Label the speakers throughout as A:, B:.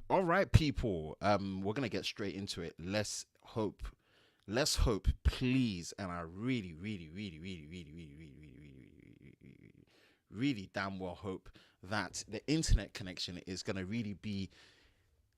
A: All right, people. We're gonna get straight into it. Let's hope, please, and I really damn well hope that the internet connection is gonna really be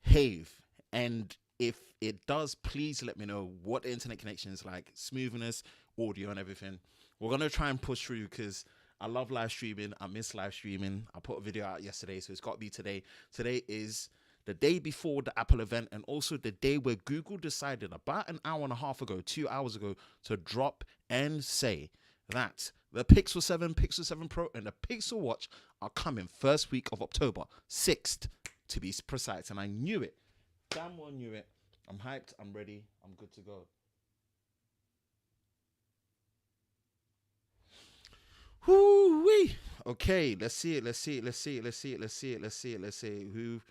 A: have. And if it does, please let me know what the internet connection is like, smoothness, audio, and everything. We're gonna try and push through because I love live streaming. I miss live streaming. I put a video out yesterday, so it's got to be today. Today is the day before the Apple event, and also the day where Google decided about an hour and a half ago, 2 hours ago, to drop and say that the Pixel 7, Pixel 7 Pro, and the Pixel Watch are coming first week of October, 6th to be precise. And I knew it. Damn well knew it. I'm hyped. I'm ready. I'm good to go. Whoo wee. Okay, let's see it. Let's see it. Let's see it. Let's see it. Let's see it. Let's see it. Let's see it. Who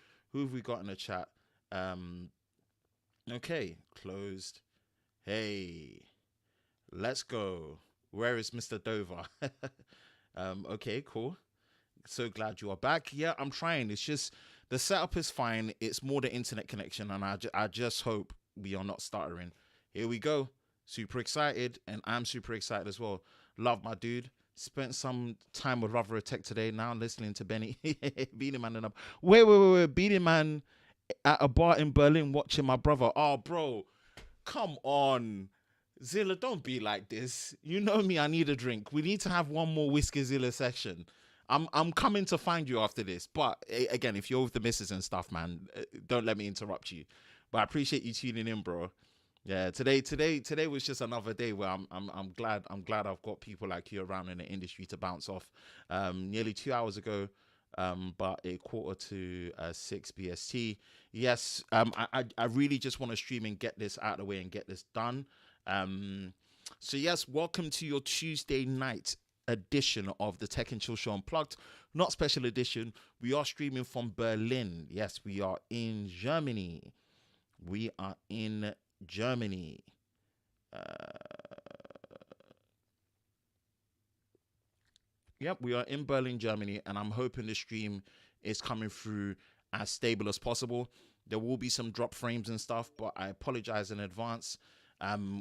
A: have we got in the chat? Um. Okay, closed. Hey, let's go. Where is Mr. Dover? Okay, cool. So glad you are back. Yeah, I'm trying. It's just the setup is fine. It's more the internet connection, and I just hope we are not stuttering. Here we go. Super excited, and I'm super excited as well. Love my dude. Spent some time with Lover Tech today. Now listening to Benny Beanie Man and up. Wait. Beanie Man at a bar in Berlin watching my brother. Oh, bro, come on. Zilla, don't be like this. You know me, I need a drink. We need to have one more Whiskey Zilla session. I'm coming to find you after this. But again, if you're with the missus and stuff, man, don't let me interrupt you. But I appreciate you tuning in, bro. Yeah, today was just another day where I'm glad I've got people like you around in the industry to bounce off. Nearly 2 hours ago, but a quarter to 6 BST. Yes, I really just want to stream and get this out of the way and get this done. So yes, welcome to your Tuesday night edition of the Tech and Chill Show Unplugged, not special edition. We are streaming from Berlin. Yes, we are in Germany. We are in Germany. Uh, yep, we are in Berlin, Germany, and I'm hoping the stream is coming through as stable as possible. There will be some drop frames and stuff, but I apologize in advance.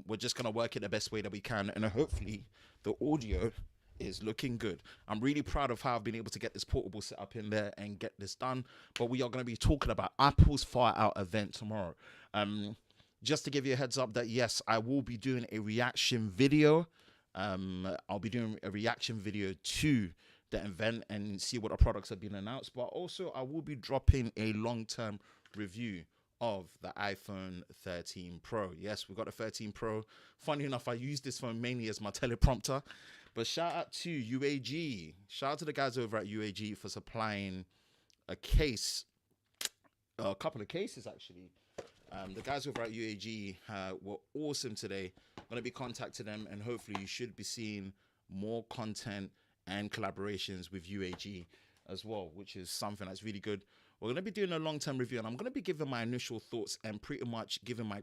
A: We're just gonna work it the best way that we can, and hopefully the audio is looking good. I'm really proud of how I've been able to get this portable set up in there and get this done. But we are going to be talking about Apple's Far Out event tomorrow. Just to give you a heads up that yes, I will be doing a reaction video. I'll be doing a reaction video to the event and see what the products have been announced. But also, I will be dropping a long-term review of the iPhone 13 Pro. Yes, we got a 13 Pro. Funny enough, I use this phone mainly as my teleprompter. But shout out to UAG. Shout out to the guys over at UAG for supplying a case, a couple of cases actually. The guys over at UAG were awesome today. I'm going to be contacting them, and hopefully you should be seeing more content and collaborations with UAG as well, which is something that's really good. We're going to be doing a long-term review, and I'm going to be giving my initial thoughts and pretty much giving my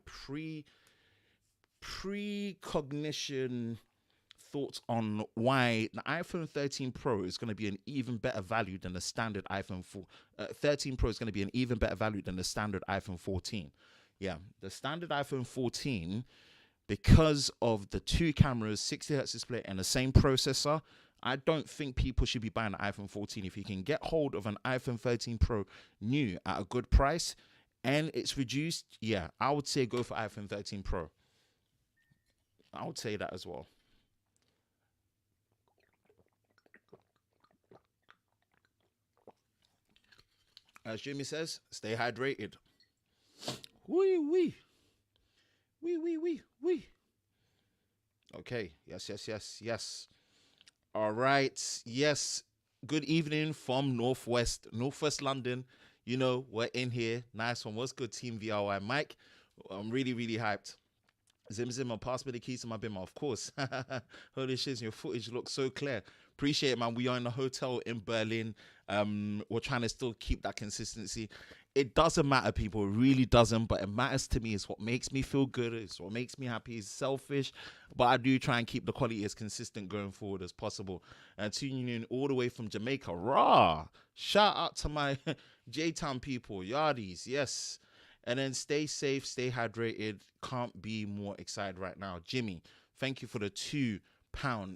A: precognition thoughts on why the iPhone 13 Pro is going to be an even better value than the standard iPhone 4. 13 Pro is going to be an even better value than the standard iPhone 14. Yeah, the standard iPhone 14, because of the two cameras, 60 hertz display, and the same processor, I don't think people should be buying an iPhone 14. If you can get hold of an iPhone 13 Pro new at a good price and it's reduced, yeah, I would say go for iPhone 13 Pro. I would say that as well. As Jimmy says, stay hydrated. Wee wee. Wee wee wee wee. Okay. Yes. All right. Yes. Good evening from Northwest London. You know, we're in here. Nice one. What's good, Team VRY? Mike, I'm really hyped. Zim, pass me the keys to my bimmer, of course. Holy shit, your footage looks so clear. Appreciate it, man. We are in a hotel in Berlin. We're trying to still keep that consistency. It doesn't matter, people. It really doesn't. But it matters to me. It's what makes me feel good. It's what makes me happy. It's selfish. But I do try and keep the quality as consistent going forward as possible. And tuning in all the way from Jamaica. Raw. Shout out to my J-Town people, Yardies, yes. And then stay safe, stay hydrated. Can't be more excited right now. Jimmy, thank you for the £2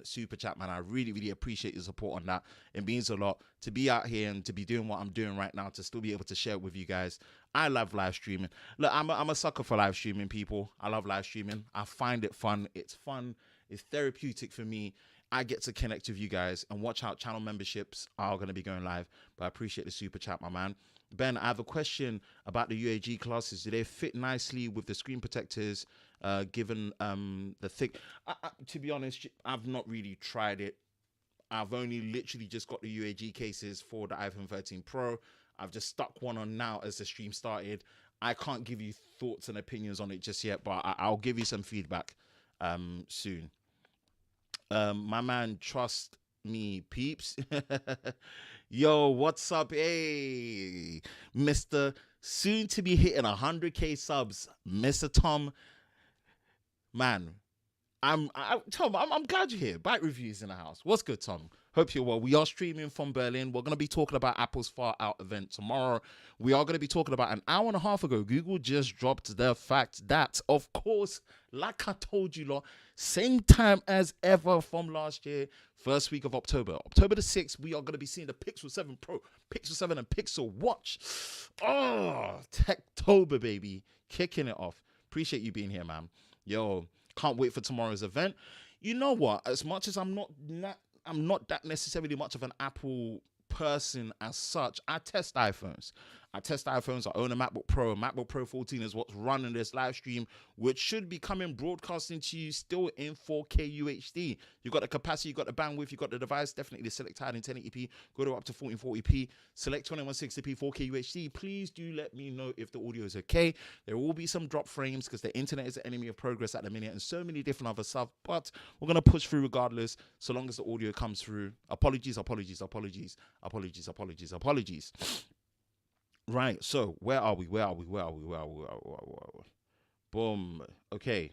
A: super chat, man. I really, really appreciate your support on that. It means a lot to be out here and to be doing what I'm doing right now, to still be able to share it with you guys. I love live streaming. Look, I'm a sucker for live streaming, people. I love live streaming. I find it fun. It's fun. It's therapeutic for me. I get to connect with you guys, and watch out. Channel memberships are going to be going live, but I appreciate the super chat, my man. Ben, I have a question about the UAG classes. Do they fit nicely with the screen protectors, given the thick? To be honest, I've not really tried it. I've only literally just got the UAG cases for the iPhone 13 Pro. I've just stuck one on now as the stream started. I can't give you thoughts and opinions on it just yet, but I'll give you some feedback soon. My man, trust me, peeps. Yo, what's up? Hey, Mr. Soon to be hitting 100K subs, Mr. Tom. Man, Tom, I'm glad you're here. Bite Reviews in the house. What's good, Tom? Hope you're well. We are streaming from Berlin. We're going to be talking about Apple's Far Out event tomorrow. We are going to be talking about an hour and a half ago. Google just dropped the fact that, of course, like I told you lot, same time as ever from last year, first week of October. October the 6th, we are going to be seeing the Pixel 7 Pro, Pixel 7 and Pixel Watch. Oh, Techtober, baby. Kicking it off. Appreciate you being here, man. Yo, can't wait for tomorrow's event. You know what? As much as I'm not that necessarily much of an Apple person as such, I test iPhones. I own a MacBook Pro. MacBook Pro 14 is what's running this live stream, which should be coming broadcasting to you still in 4K UHD. You've got the capacity, you've got the bandwidth, you've got the device. Definitely the select high in 1080p. Go to up to 1440p. Select 2160p 4K UHD. Please do let me know if the audio is okay. There will be some drop frames because the internet is the enemy of progress at the minute, and so many different other stuff. But we're gonna push through regardless, so long as the audio comes through. Apologies. Right, so where are we? Boom. Okay.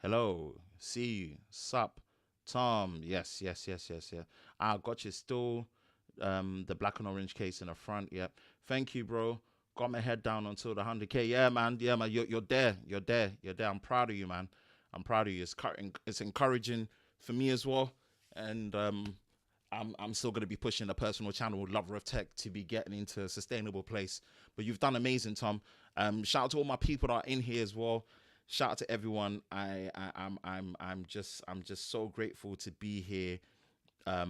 A: Hello. See you. Sup. Tom. Yes. I got you still. The black and orange case in the front. Yep. Thank you, bro. Got my head down until the 100K. Yeah, man. You're there. I'm proud of you, man. I'm proud of you. It's encouraging for me as well. And I'm still going to be pushing a personal channel, Lover of Tech, to be getting into a sustainable place. But you've done amazing, Tom. Shout out to all my people that are in here as well. Shout out to everyone. I'm just so grateful to be here. Yeah,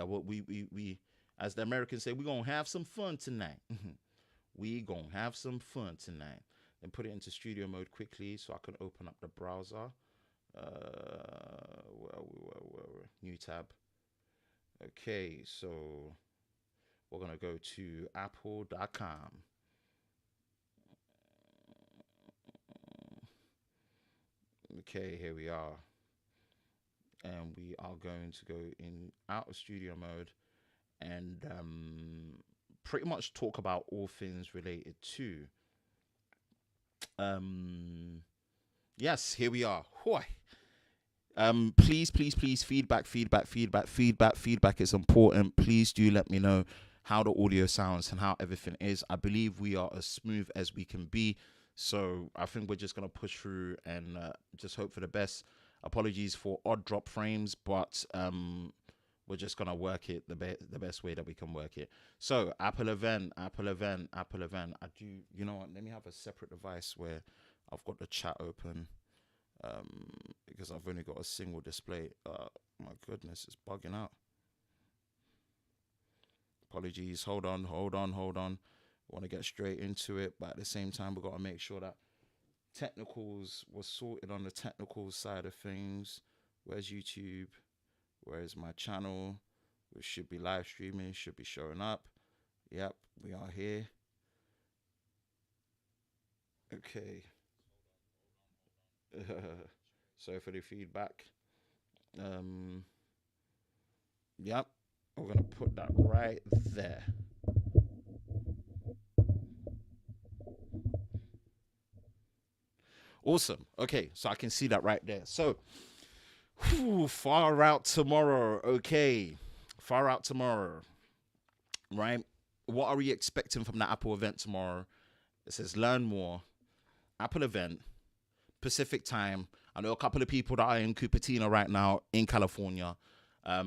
A: well, we as the Americans say, we're gonna have some fun tonight. We gonna have some fun tonight. Then put it into studio mode quickly so I can open up the browser. New tab. Okay, so we're gonna go to apple.com. Okay, here we are, and we are going to go in out of studio mode and pretty much talk about all things related to yes, here we are. Please, feedback is important. Please do let me know how the audio sounds and how everything is. I believe we are as smooth as we can be, so I think we're just gonna push through and just hope for the best. Apologies for odd drop frames, but we're just gonna work it the best way that we can work it. So Apple event. I do, you know what? Let me have a separate device where I've got the chat open. Because I've only got a single display. My goodness, it's bugging out. Apologies. Hold on. Want to get straight into it, but at the same time, we've got to make sure that technicals was sorted on the technical side of things. Where's YouTube? Where's my channel? We should be live streaming. Should be showing up. Yep, we are here. Okay. Sorry for the feedback. Yep, we're gonna put that right there. Awesome. Okay, so I can see that right there. So, Far Out tomorrow. Okay, Far out tomorrow, right? What are we expecting from the Apple event tomorrow? It says learn more, Apple event, Pacific time. I know a couple of people that are in Cupertino right now in California. I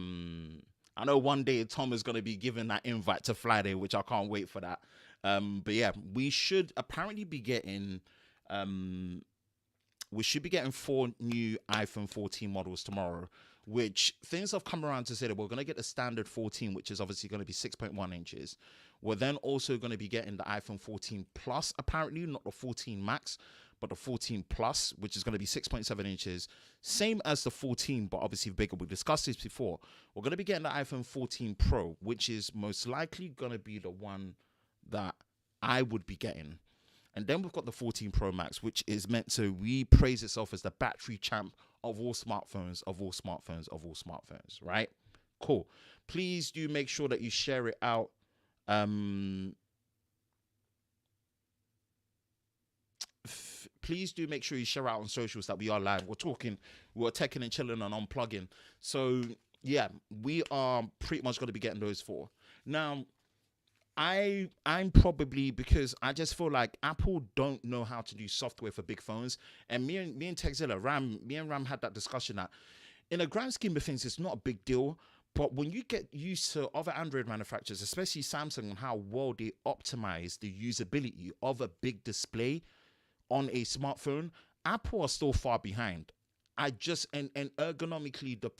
A: know one day Tom is going to be given that invite to fly there, which I can't wait for that. But yeah, we should apparently be getting four new iPhone 14 models tomorrow, which things have come around to say that we're going to get the standard 14, which is obviously going to be 6.1 inches. We're then also going to be getting the iPhone 14 Plus, apparently, not the 14 Max, but the 14 Plus, which is going to be 6.7 inches, same as the 14, but obviously bigger. We discussed this before. We're going to be getting the iPhone 14 Pro, which is most likely going to be the one that I would be getting. And then we've got the 14 Pro Max, which is meant to repraise itself as the battery champ of all smartphones, right? Cool. Please do make sure that you share it out. Please do make sure you share out on socials that we are live. We're teching and chilling and unplugging. So yeah, we are pretty much going to be getting those four. Now, I'm probably, because I just feel like Apple don't know how to do software for big phones. And me and Techzilla, Ram had that discussion that in a grand scheme of things, it's not a big deal. But when you get used to other Android manufacturers, especially Samsung, and how well they optimize the usability of a big display on a smartphone, Apple are still far behind. And ergonomically, the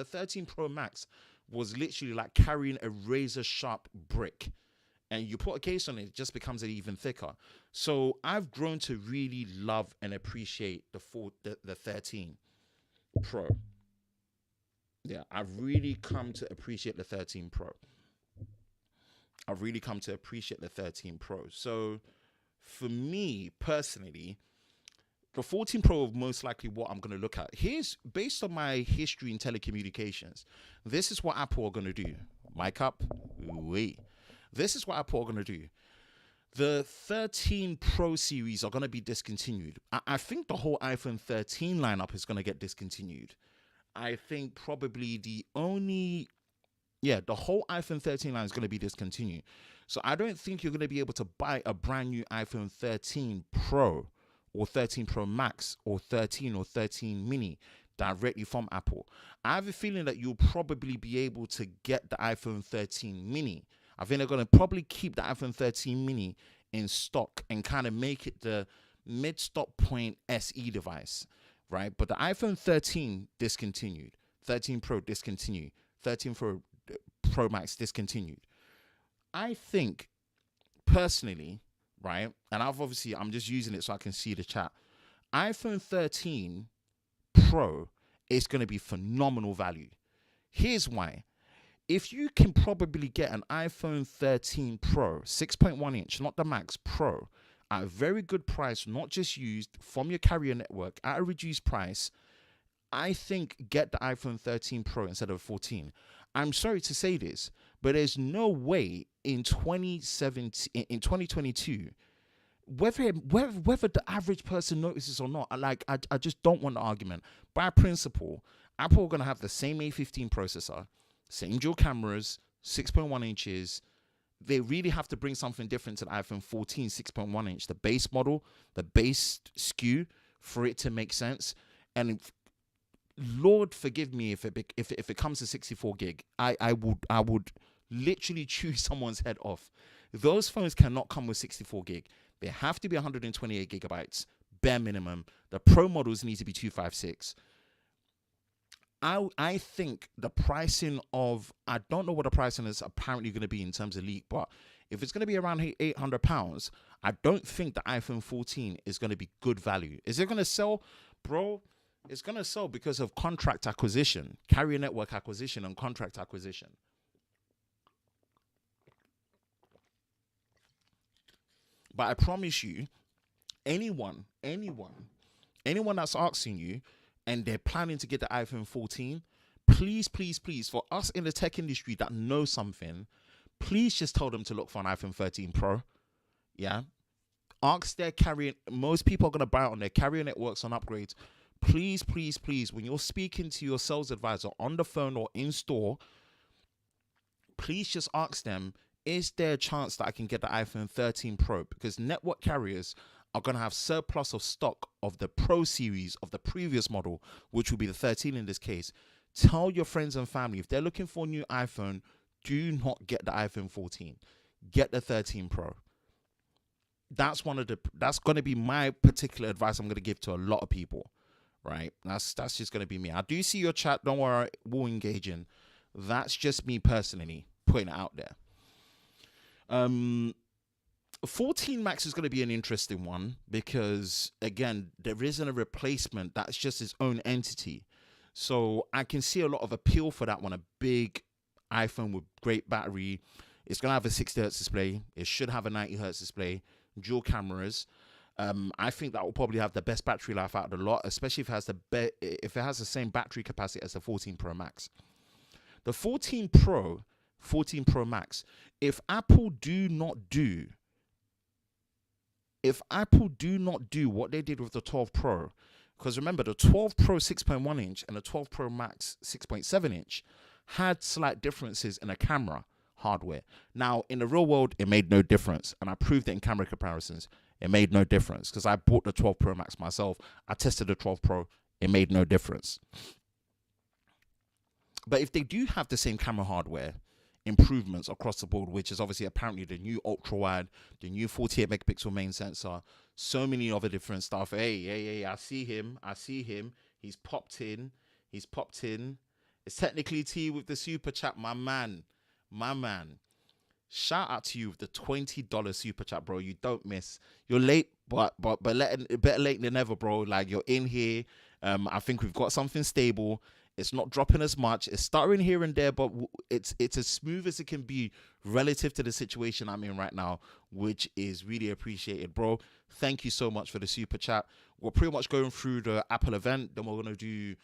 A: 13 Pro Max was literally like carrying a razor sharp brick, and you put a case on it, it just becomes even thicker. So I've grown to really love and appreciate the 13 Pro. Yeah, I've really come to appreciate the 13 Pro. So for me personally, the 14 Pro is most likely what I'm going to look at. Here's, based on my history in telecommunications, this is what Apple are going to do. Mic up. Wait. This is what Apple are going to do. The 13 Pro series are going to be discontinued. I think the whole iPhone 13 lineup is going to get discontinued. I think probably the whole iPhone 13 line is going to be discontinued. So I don't think you're going to be able to buy a brand new iPhone 13 Pro or 13 Pro Max or 13 or 13 Mini directly from Apple. I have a feeling that you'll probably be able to get the iPhone 13 Mini. I think they're going to probably keep the iPhone 13 Mini in stock and kind of make it the mid-stop point SE device, right? But the iPhone 13 discontinued, 13 Pro discontinued, 13 Pro Max discontinued. I think, personally, right, and I'm just using it so I can see the chat, iPhone 13 Pro is going to be phenomenal value. Here's why. If you can probably get an iPhone 13 Pro, 6.1 inch, not the Max, Pro, at a very good price, not just used, from your carrier network, at a reduced price, I think get the iPhone 13 Pro instead of 14. I'm sorry to say this, but there's no way in 2022, whether the average person notices or not, I just don't want the argument. By principle, Apple are going to have the same A15 processor, same dual cameras, 6.1 inches. They really have to bring something different to the iPhone 14 6.1 inch, the base model, the base SKU, for it to make sense. And Lord forgive me if it comes to 64 gig, I would literally chew someone's head off. Those phones cannot come with 64 gig. They have to be 128 gigabytes, bare minimum. The Pro models need to be 256. I think the pricing of, I don't know what the pricing is apparently going to be in terms of leak, but if it's going to be around £800, I don't think the iPhone 14 is going to be good value. Is it going to sell? Bro, it's going to sell because of contract acquisition, carrier network acquisition and contract acquisition. But I promise you, anyone that's asking you and they're planning to get the iPhone 14, please, for us in the tech industry that know something, please just tell them to look for an iPhone 13 Pro. Yeah. Ask their carrier. Most people are going to buy it on their carrier networks on upgrades. Please, when you're speaking to your sales advisor on the phone or in store, please just ask them, is there a chance that I can get the iPhone 13 Pro? Because network carriers are going to have surplus of stock of the Pro series of the previous model, which will be the 13 in this case. Tell your friends and family, if they're looking for a new iPhone, do not get the iPhone 14. Get the 13 Pro. That's going to be my particular advice I'm going to give to a lot of people, right? That's just going to be me. I do see your chat. Don't worry, we'll engage in. That's just me personally putting it out there. 14 Max is going to be an interesting one because, again, there isn't a replacement. That's just its own entity. So I can see a lot of appeal for that one. A big iPhone with great battery. It's going to have a 60 hertz display. It should have a 90 hertz display. Dual cameras. I think that will probably have the best battery life out of the lot, especially if it has the same battery capacity as the 14 Pro Max. The 14 Pro Max, if Apple do not do what they did with the 12 Pro, because remember the 12 Pro 6.1 inch and the 12 Pro Max 6.7 inch had slight differences in the camera hardware. Now, in the real world, it made no difference, and I proved it in camera comparisons. It made no difference because I bought the 12 Pro Max myself. I tested the 12 Pro. It made no difference. But if they do have the same camera hardware improvements across the board, which is obviously apparently the new ultra wide, the new 48 megapixel main sensor, so many other different stuff. Hey, I see him. He's popped in. It's technically T with the super chat, my man. Shout out to you with the $20 super chat, bro. You don't miss. You're late, but better late than never, bro. Like, you're in here. I think we've got something stable. It's not dropping as much. It's stuttering here and there, but it's as smooth as it can be relative to the situation I'm in right now, which is really appreciated, bro. Thank you so much for the super chat. We're pretty much going through the Apple event. Then we're going to do,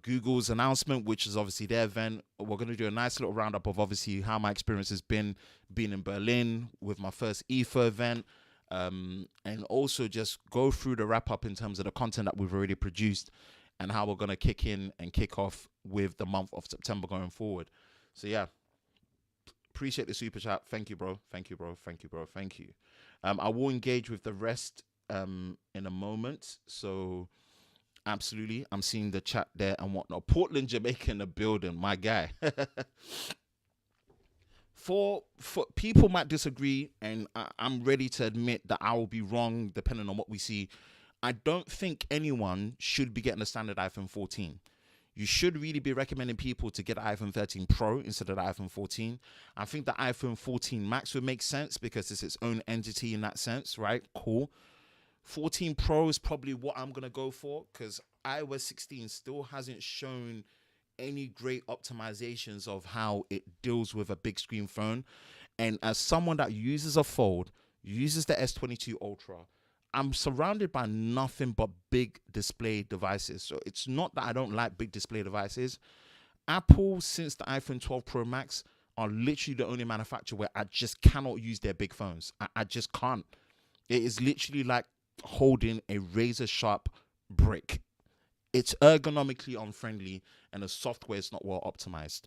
A: Google's announcement, which is obviously their event. We're going to do a nice little roundup of obviously how my experience has been being in Berlin with my first IFA event. And also just go through the wrap up in terms of the content that we've already produced and how we're going to kick in and kick off with the month of September going forward. So yeah, appreciate the super chat. Thank you, bro. Thank you. I will engage with the rest in a moment. So absolutely, I'm seeing the chat there and whatnot. Portland, Jamaica in the building, my guy. For people might disagree, and I'm ready to admit that I will be wrong depending on what we see. I don't think anyone should be getting a standard iPhone 14. You should really be recommending people to get the iPhone 13 Pro instead of the iPhone 14. I think the iPhone 14 Max would make sense because it's its own entity in that sense, right? Cool. 14 Pro is probably what I'm going to go for because iOS 16 still hasn't shown any great optimizations of how it deals with a big screen phone. And as someone that uses a Fold, uses the S22 Ultra, I'm surrounded by nothing but big display devices. So it's not that I don't like big display devices. Apple, since the iPhone 12 Pro Max, are literally the only manufacturer where I just cannot use their big phones. I just can't. It is literally like holding a razor sharp brick. It's ergonomically unfriendly and the software is not well optimized.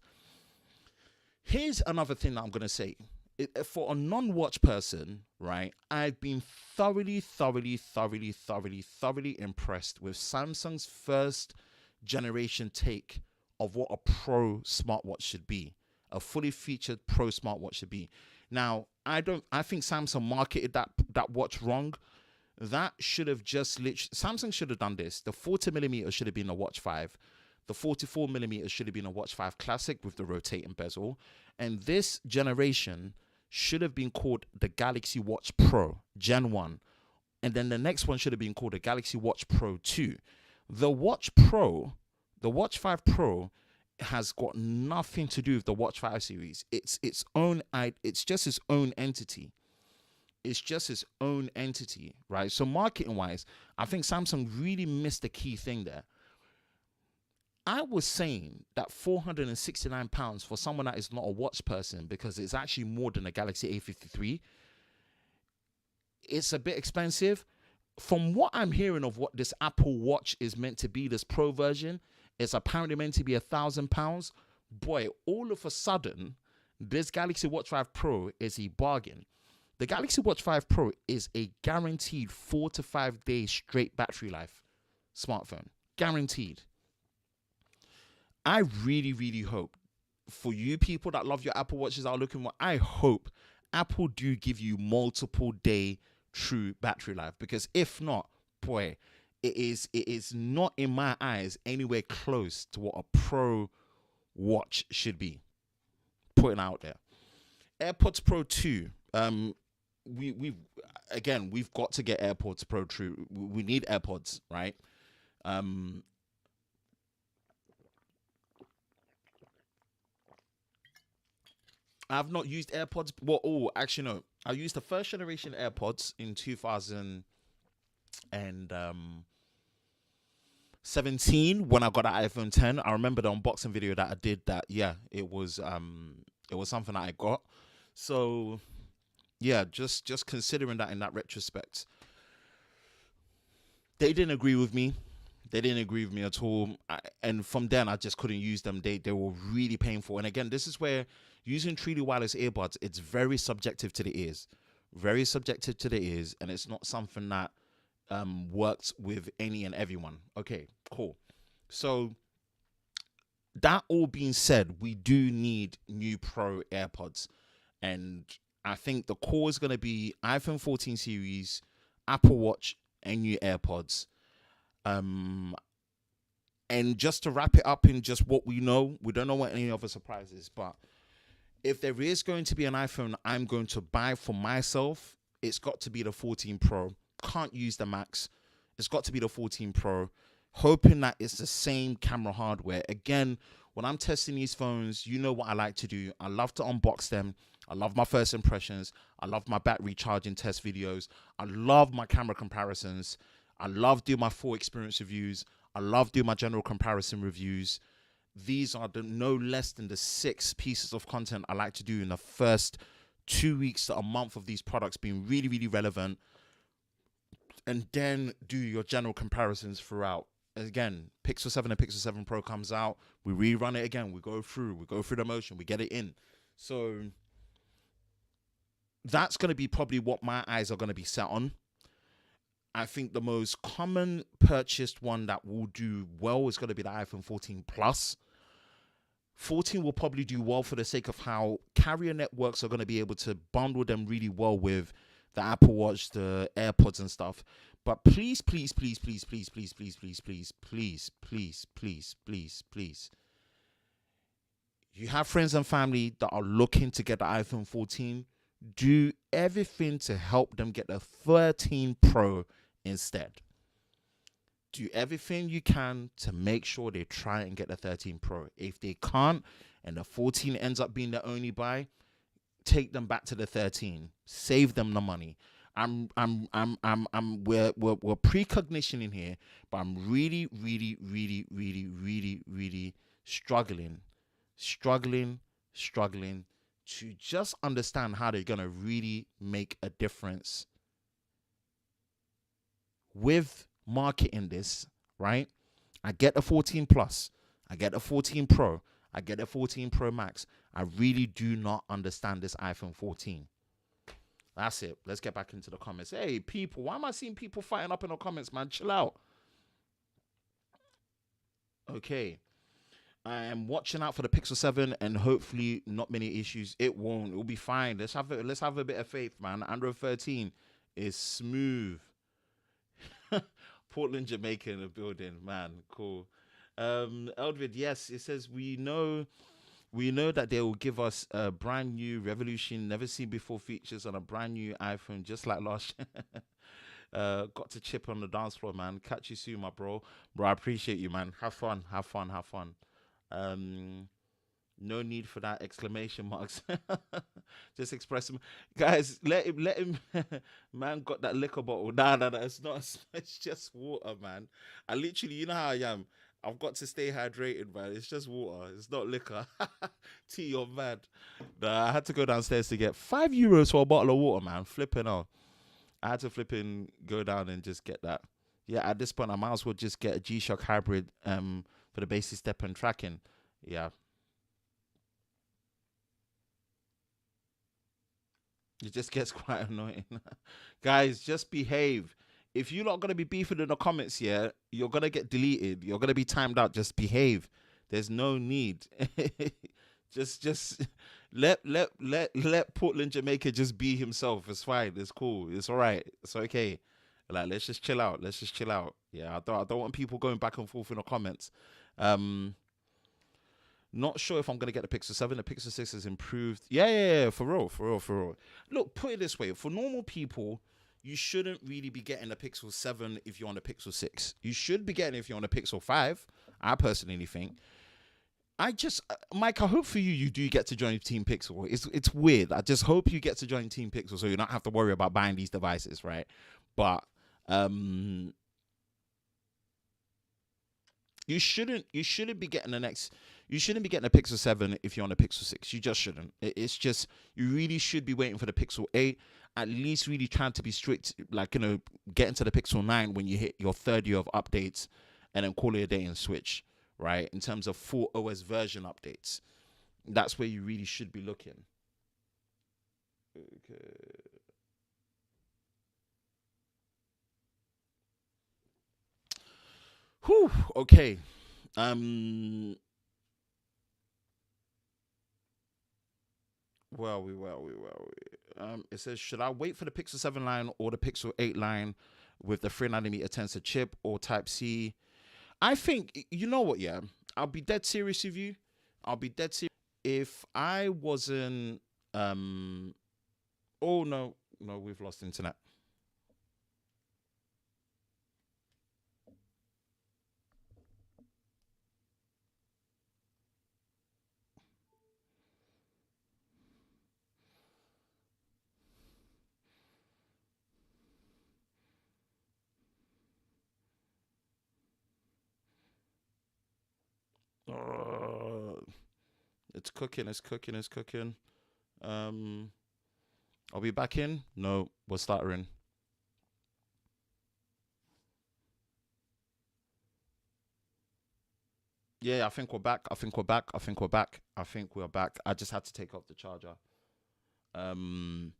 A: Here's another thing that I'm going to say. For a non-watch person, right, I've been thoroughly impressed with Samsung's first generation take of what a pro smartwatch should be. A fully featured pro smartwatch should be. Now, I think Samsung marketed that watch wrong. That should have Samsung should have done this. The 40mm should have been a Watch 5. The 44mm should have been a Watch 5 Classic with the rotating bezel. And this generation should have been called the Galaxy Watch Pro Gen 1. And then the next one should have been called the Galaxy Watch Pro 2. The Watch 5 Pro has got nothing to do with the Watch 5 series. It's just its own entity. Right? So marketing-wise, I think Samsung really missed the key thing there. I was saying that £469 for someone that is not a watch person, because it's actually more than a Galaxy A53, it's a bit expensive. From what I'm hearing of what this Apple Watch is meant to be, this Pro version, it's apparently meant to be £1,000. Boy, all of a sudden, This Galaxy Watch 5 Pro is a bargain. The Galaxy Watch 5 Pro is a guaranteed 4 to 5 days straight battery life smartphone. Guaranteed. I really, really hope for you people that love your Apple Watches are looking for, I hope Apple do give you multiple day true battery life, because if not, boy, it is not in my eyes anywhere close to what a Pro watch should be. Putting out there. AirPods Pro 2. We've got to get AirPods Pro 2. We need AirPods, right? I've not used AirPods. Well, actually no. I used the first generation AirPods in 2017 when I got an iPhone 10. I remember the unboxing video that I did. That it was something that I got. So yeah, just considering that in that retrospect, they didn't agree with me. They didn't agree with me at all. And from then, I just couldn't use them. They were really painful. And again, this is where using truly wireless earbuds, it's very subjective to the ears. Very subjective to the ears. And it's not something that works with any and everyone. Okay, cool. So that all being said, we do need new Pro AirPods. And I think the core is going to be iPhone 14 series, Apple Watch, and new AirPods. And just to wrap it up in just what we know, we don't know what any other surprises, but if there is going to be an iPhone I'm going to buy for myself, it's got to be the 14 Pro. Can't use the Max. It's got to be the 14 Pro. Hoping that it's the same camera hardware. Again, when I'm testing these phones, you know what I like to do. I love to unbox them. I love my first impressions. I love my battery charging test videos. I love my camera comparisons. I love doing my full experience reviews. I love doing my general comparison reviews. These are no less than the 6 pieces of content I like to do in the first 2 weeks to a month of these products being really, really relevant. And then do your general comparisons throughout. Again, Pixel 7 and Pixel 7 Pro comes out. We rerun it again. We go through the motion. We get it in. So that's going to be probably what my eyes are going to be set on. I think the most common purchased one that will do well is going to be the iPhone 14 Plus. 14 will probably do well for the sake of how carrier networks are going to be able to bundle them really well with the Apple Watch, the AirPods and stuff. But please, please, please, please, please, please, please, please, please, please, please, please, please, please. You have friends and family that are looking to get the iPhone 14. Do everything to help them get the 13 Pro instead. Do everything you can to make sure they try and get the 13 Pro. If they can't and the 14 ends up being the only buy, take them back to the 13. Save them the money. We're precognition in here, but I'm really, really, really, really, really, really struggling to just understand how they're gonna really make a difference with marketing this, right? I get the 14 Plus, I get the 14 Pro, I get the 14 Pro Max. I really do not understand this iPhone 14. That's it. Let's get back into the comments. Hey, people, why am I seeing people fighting up in the comments, man? Chill out. Okay. I am watching out for the Pixel 7 and hopefully not many issues. It won't. It'll be fine. Let's have a bit of faith, man. Android 13 is smooth. Portland, Jamaica in the building, man. Cool. Eldred, yes, it says we know that they will give us a brand new revolution, never seen before features on a brand new iPhone, just like last year. Got to chip on the dance floor, man. Catch you soon, my bro. Bro, I appreciate you, man. Have fun. No need for that exclamation marks. Just express him, guys. Let him. Man got that liquor bottle. Nah. It's not. It's just water, man. I literally, you know how I am. I've got to stay hydrated, man. It's just water. It's not liquor. Tea, you're mad. Nah, I had to go downstairs to get €5 for a bottle of water, man. Flipping out. I had to go down and just get that. Yeah, at this point, I might as well just get a G-Shock hybrid for the basic step and tracking. Yeah. It just gets quite annoying. Guys, just behave. If you're not gonna be beefing in the comments, yeah, you're gonna get deleted. You're gonna be timed out. Just behave. There's no need. just let Portland, Jamaica just be himself. It's fine. It's cool. It's all right. It's okay. Like, let's just chill out. Let's just chill out. Yeah, I don't want people going back and forth in the comments. Um, Not sure if I'm gonna get the Pixel 7. The Pixel 6 has improved. Yeah, for real, for real, for real. Look, put it this way: for normal people, you shouldn't really be getting the Pixel 7 if you're on the Pixel 6. You should be getting it if you're on the Pixel 5. I personally think. Mike, I hope for you, you do get to join Team Pixel. It's weird. I just hope you get to join Team Pixel so you don't have to worry about buying these devices, right? But you shouldn't be getting a Pixel 7 if you're on a Pixel 6. You just shouldn't. It's just, you really should be waiting for the Pixel 8, at least really trying to be strict, like, get into the Pixel 9 when you hit your third year of updates, and then call it a day and switch, right? In terms of full OS version updates, that's where you really should be looking. Okay. Whew, okay. It says, should I wait for the Pixel 7 line or the Pixel 8 line with the 3 nanometer Tensor chip or Type C? I think, you know what, yeah? I'll be dead serious with you. I'll be dead serious. If I wasn't, oh no, we've lost internet. It's cooking, it's cooking, it's cooking. Are we back in? No, we're stuttering. Yeah, I think we're back. I think we're back. I think we're back. I think we're back. I just had to take off the charger. Um,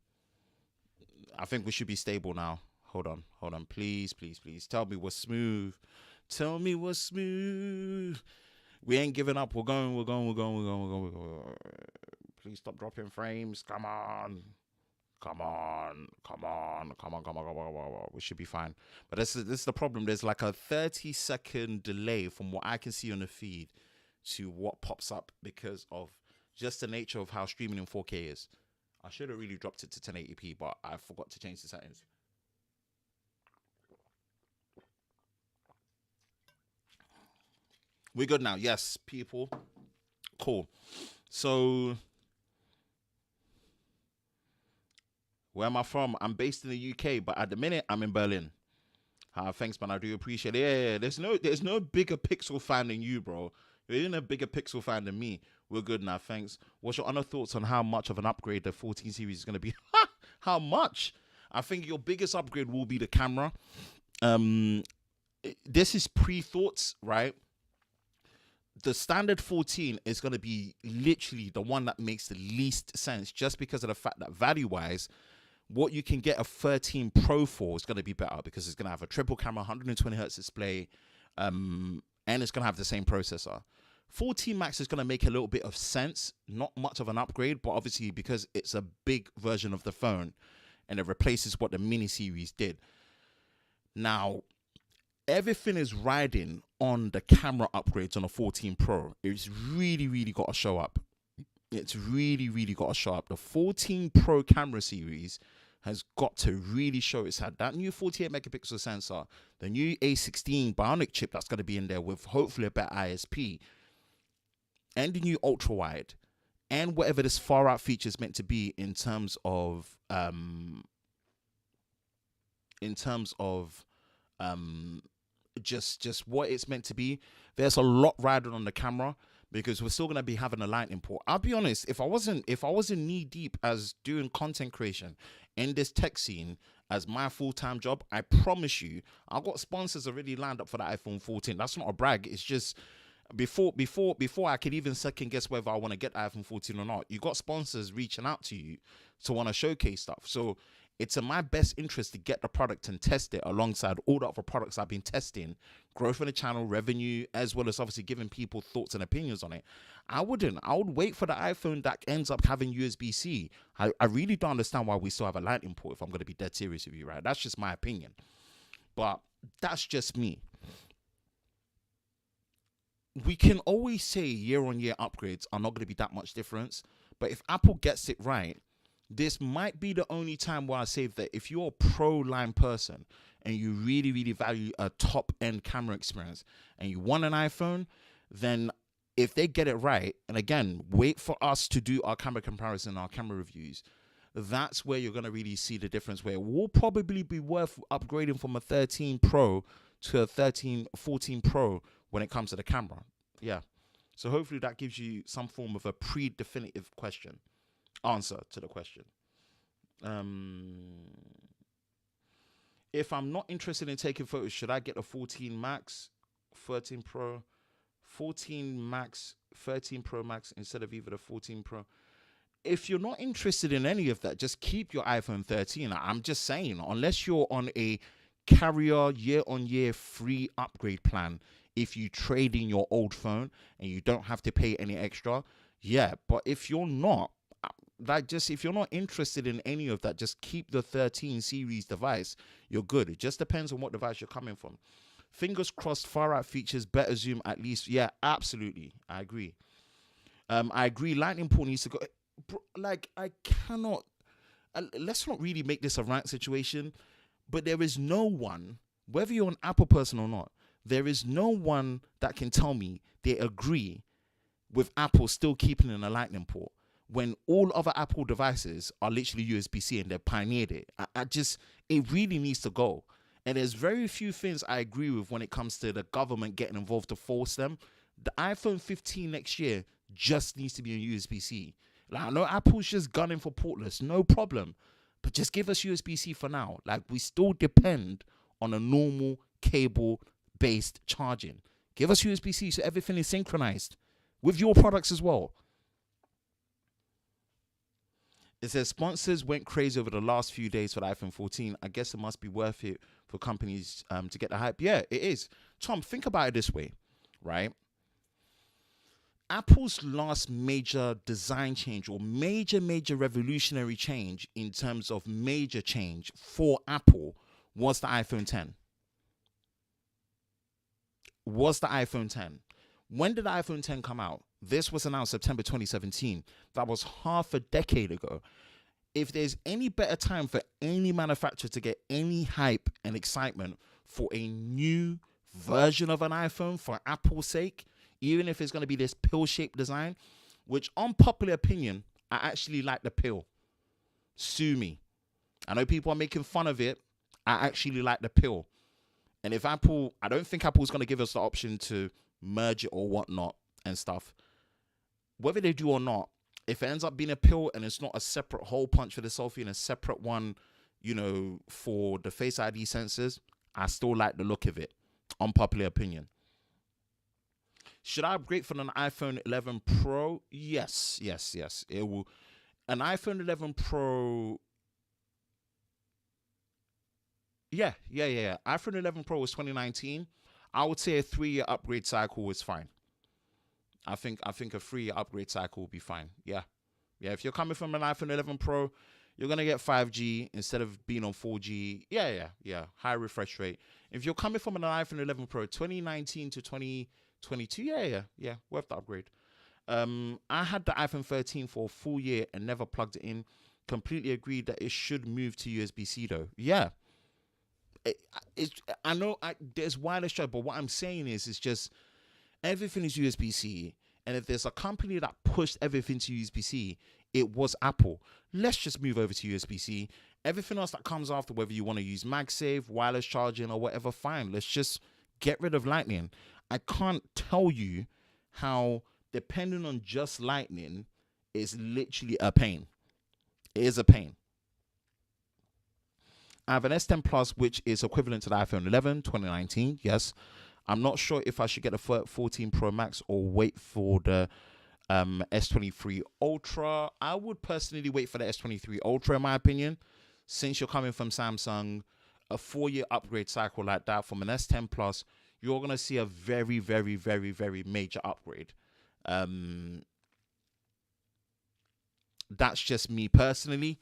A: I think we should be stable now. Hold on. Please, please, please. Tell me we're smooth. Tell me we're smooth. We ain't giving up. We're going. We're going. We're going. We're going. We're going. We're going. Please stop dropping frames. Come on. Come on. Come on. Come on. Come on. Come on. Come on. We should be fine. But this is the problem. There's like a 30-second delay from what I can see on the feed to what pops up because of just the nature of how streaming in 4K is. I should have really dropped it to 1080p, but I forgot to change the settings. We're good now. Yes, people. Cool. So, where am I from? I'm based in the UK, but at the minute I'm in Berlin. Thanks, man. I do appreciate it. Yeah. There's no bigger Pixel fan than you, bro. You're even a bigger Pixel fan than me. We're good now. Thanks. What's your other thoughts on how much of an upgrade the 14 series is going to be? How much? I think your biggest upgrade will be the camera. This is pre-thoughts, right? The standard 14 is going to be literally the one that makes the least sense, just because of the fact that value-wise, what you can get a 13 Pro for is going to be better, because it's going to have a triple camera, 120 hertz display, and it's going to have the same processor. 14 Max is going to make a little bit of sense, not much of an upgrade, but obviously because it's a big version of the phone and it replaces what the mini series did. Now, everything is riding on the camera upgrades on a 14 Pro. It's really, really got to show up. It's really, really got to show up. The 14 Pro camera series has got to really show its head. That new 48 megapixel sensor, the new A16 Bionic chip that's going to be in there with hopefully a better ISP, and the new ultra wide, and whatever this far out feature is meant to be in terms of just what it's meant to be. There's a lot riding on the camera, because we're still gonna be having a lightning port. I'll be honest, if I wasn't knee deep as doing content creation in this tech scene as my full-time job, I promise you, I've got sponsors already lined up for the iPhone 14. That's not a brag. It's just before I could even second guess whether I want to get the iPhone 14 or not, you got sponsors reaching out to you to want to showcase stuff. So it's in my best interest to get the product and test it alongside all the other products I've been testing, growth in the channel, revenue, as well as obviously giving people thoughts and opinions on it. I would wait for the iPhone that ends up having USB-C. I really don't understand why we still have a Lightning port, if I'm going to be dead serious with you, right? That's just my opinion. But that's just me. We can always say year-on-year upgrades are not going to be that much difference. But if Apple gets it right, this might be the only time where I say that if you're a pro-line person and you really, really value a top-end camera experience and you want an iPhone, then if they get it right, and again, wait for us to do our camera comparison, our camera reviews, that's where you're going to really see the difference, where it will probably be worth upgrading from a 13 Pro to a 14 Pro when it comes to the camera. Yeah. So hopefully that gives you some form of a pre-definitive answer to the question. If I'm not interested in taking photos, should I get a 14 Max, 13 Pro, 14 Max, 13 Pro Max instead of either the 14 Pro? If you're not interested in any of that, just keep your iPhone 13. I'm just saying, unless you're on a carrier year-on-year free upgrade plan, if you trade in your old phone and you don't have to pay any extra, yeah. But if you're not, if you're not interested in any of that, just keep the 13 series device. You're good. It just depends on what device you're coming from. Fingers crossed, far out features, better zoom at least. Yeah, absolutely. I agree. I agree. Lightning port needs to go. Like, I cannot. Let's not really make this a rant situation, but there is no one, whether you're an Apple person or not, there is no one that can tell me they agree with Apple still keeping in a Lightning port when all other Apple devices are literally USB-C and they've pioneered it. It really needs to go. And there's very few things I agree with when it comes to the government getting involved to force them. The iPhone 15 next year just needs to be on USB-C. Like, I know Apple's just gunning for portless, no problem. But just give us USB-C for now. Like, we still depend on a normal cable-based charging. Give us USB-C so everything is synchronized with your products as well. It says sponsors went crazy over the last few days for the iPhone 14. I guess it must be worth it for companies to get the hype. Yeah, it is. Tom, think about it this way, right? Apple's last major design change or major revolutionary change in terms of major change for Apple was the iPhone 10. When did the iPhone 10 come out? This was announced September 2017. That was half a decade ago. If there's any better time for any manufacturer to get any hype and excitement for a new version of an iPhone for Apple's sake, even if it's going to be this pill-shaped design, which unpopular opinion, I actually like the pill. Sue me. I know people are making fun of it. I actually like the pill. And if Apple, I don't think Apple's going to give us the option to merge it or whatnot and stuff. Whether they do or not, if it ends up being a pill and it's not a separate hole punch for the selfie and a separate one, for the Face ID sensors, I still like the look of it. Unpopular opinion. Should I upgrade from an iPhone 11 Pro? Yes. It will. An iPhone 11 Pro. Yeah. iPhone 11 Pro was 2019. I would say a 3-year upgrade cycle is fine. I think a 3-year upgrade cycle will be fine. Yeah. If you're coming from an iPhone 11 Pro, you're gonna get 5G instead of being on 4G. Yeah. High refresh rate. If you're coming from an iPhone 11 Pro 2019 to 2022, yeah, worth the upgrade. I had the iPhone 13 for a full year and never plugged it in. Completely agreed that it should move to USB-C though. Yeah. I know there's wireless charge, but what I'm saying is it's just everything is USB-C. And if there's a company that pushed everything to USB-C, it was Apple. Let's just move over to USB-C. Everything else that comes after, whether you want to use MagSafe, wireless charging, or whatever, fine. Let's just get rid of Lightning. I can't tell you how depending on just Lightning is literally a pain. It is a pain. I have an S10 Plus, which is equivalent to the iPhone 11 2019. Yes. I'm not sure if I should get the 14 Pro Max or wait for the S23 Ultra. I would personally wait for the S23 Ultra, in my opinion, since you're coming from Samsung. A 4-year upgrade cycle like that from an S10 Plus, you're gonna see a very, very, very, very major upgrade. That's just me personally.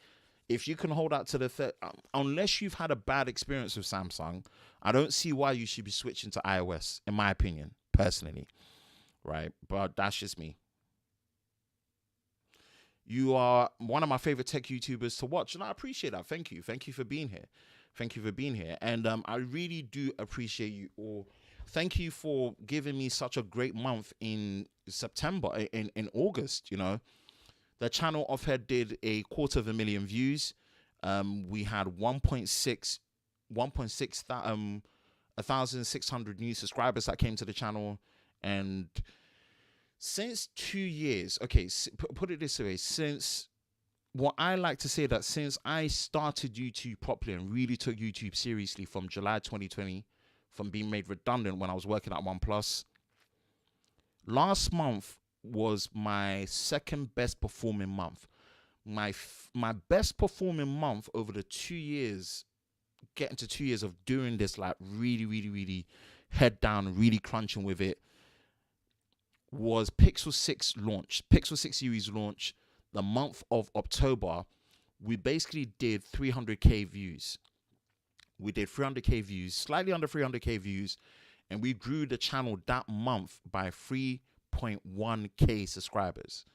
A: If you can hold out to the unless you've had a bad experience with Samsung, I don't see why you should be switching to iOS, in my opinion, personally, right? But that's just me. You are one of my favorite tech YouTubers to watch, and I appreciate that. Thank you. Thank you for being here. Thank you for being here. And I really do appreciate you all. Thank you for giving me such a great month in September, in August, you know. The channel Offhead did 250,000 views. We had 1,600 new subscribers that came to the channel. And since 2 years, okay, put it this way, since what I like to say that since I started YouTube properly and really took YouTube seriously from July 2020, from being made redundant when I was working at OnePlus, last month was my second best performing month. My best performing month over the 2 years, getting to 2 years of doing this, like really, really, really head down, really crunching with it, was Pixel 6 launch. Pixel 6 series launch. The month of October, we basically did 300k views. We did 300k views, slightly under 300k views, and we grew the channel that month by 3.1k subscribers.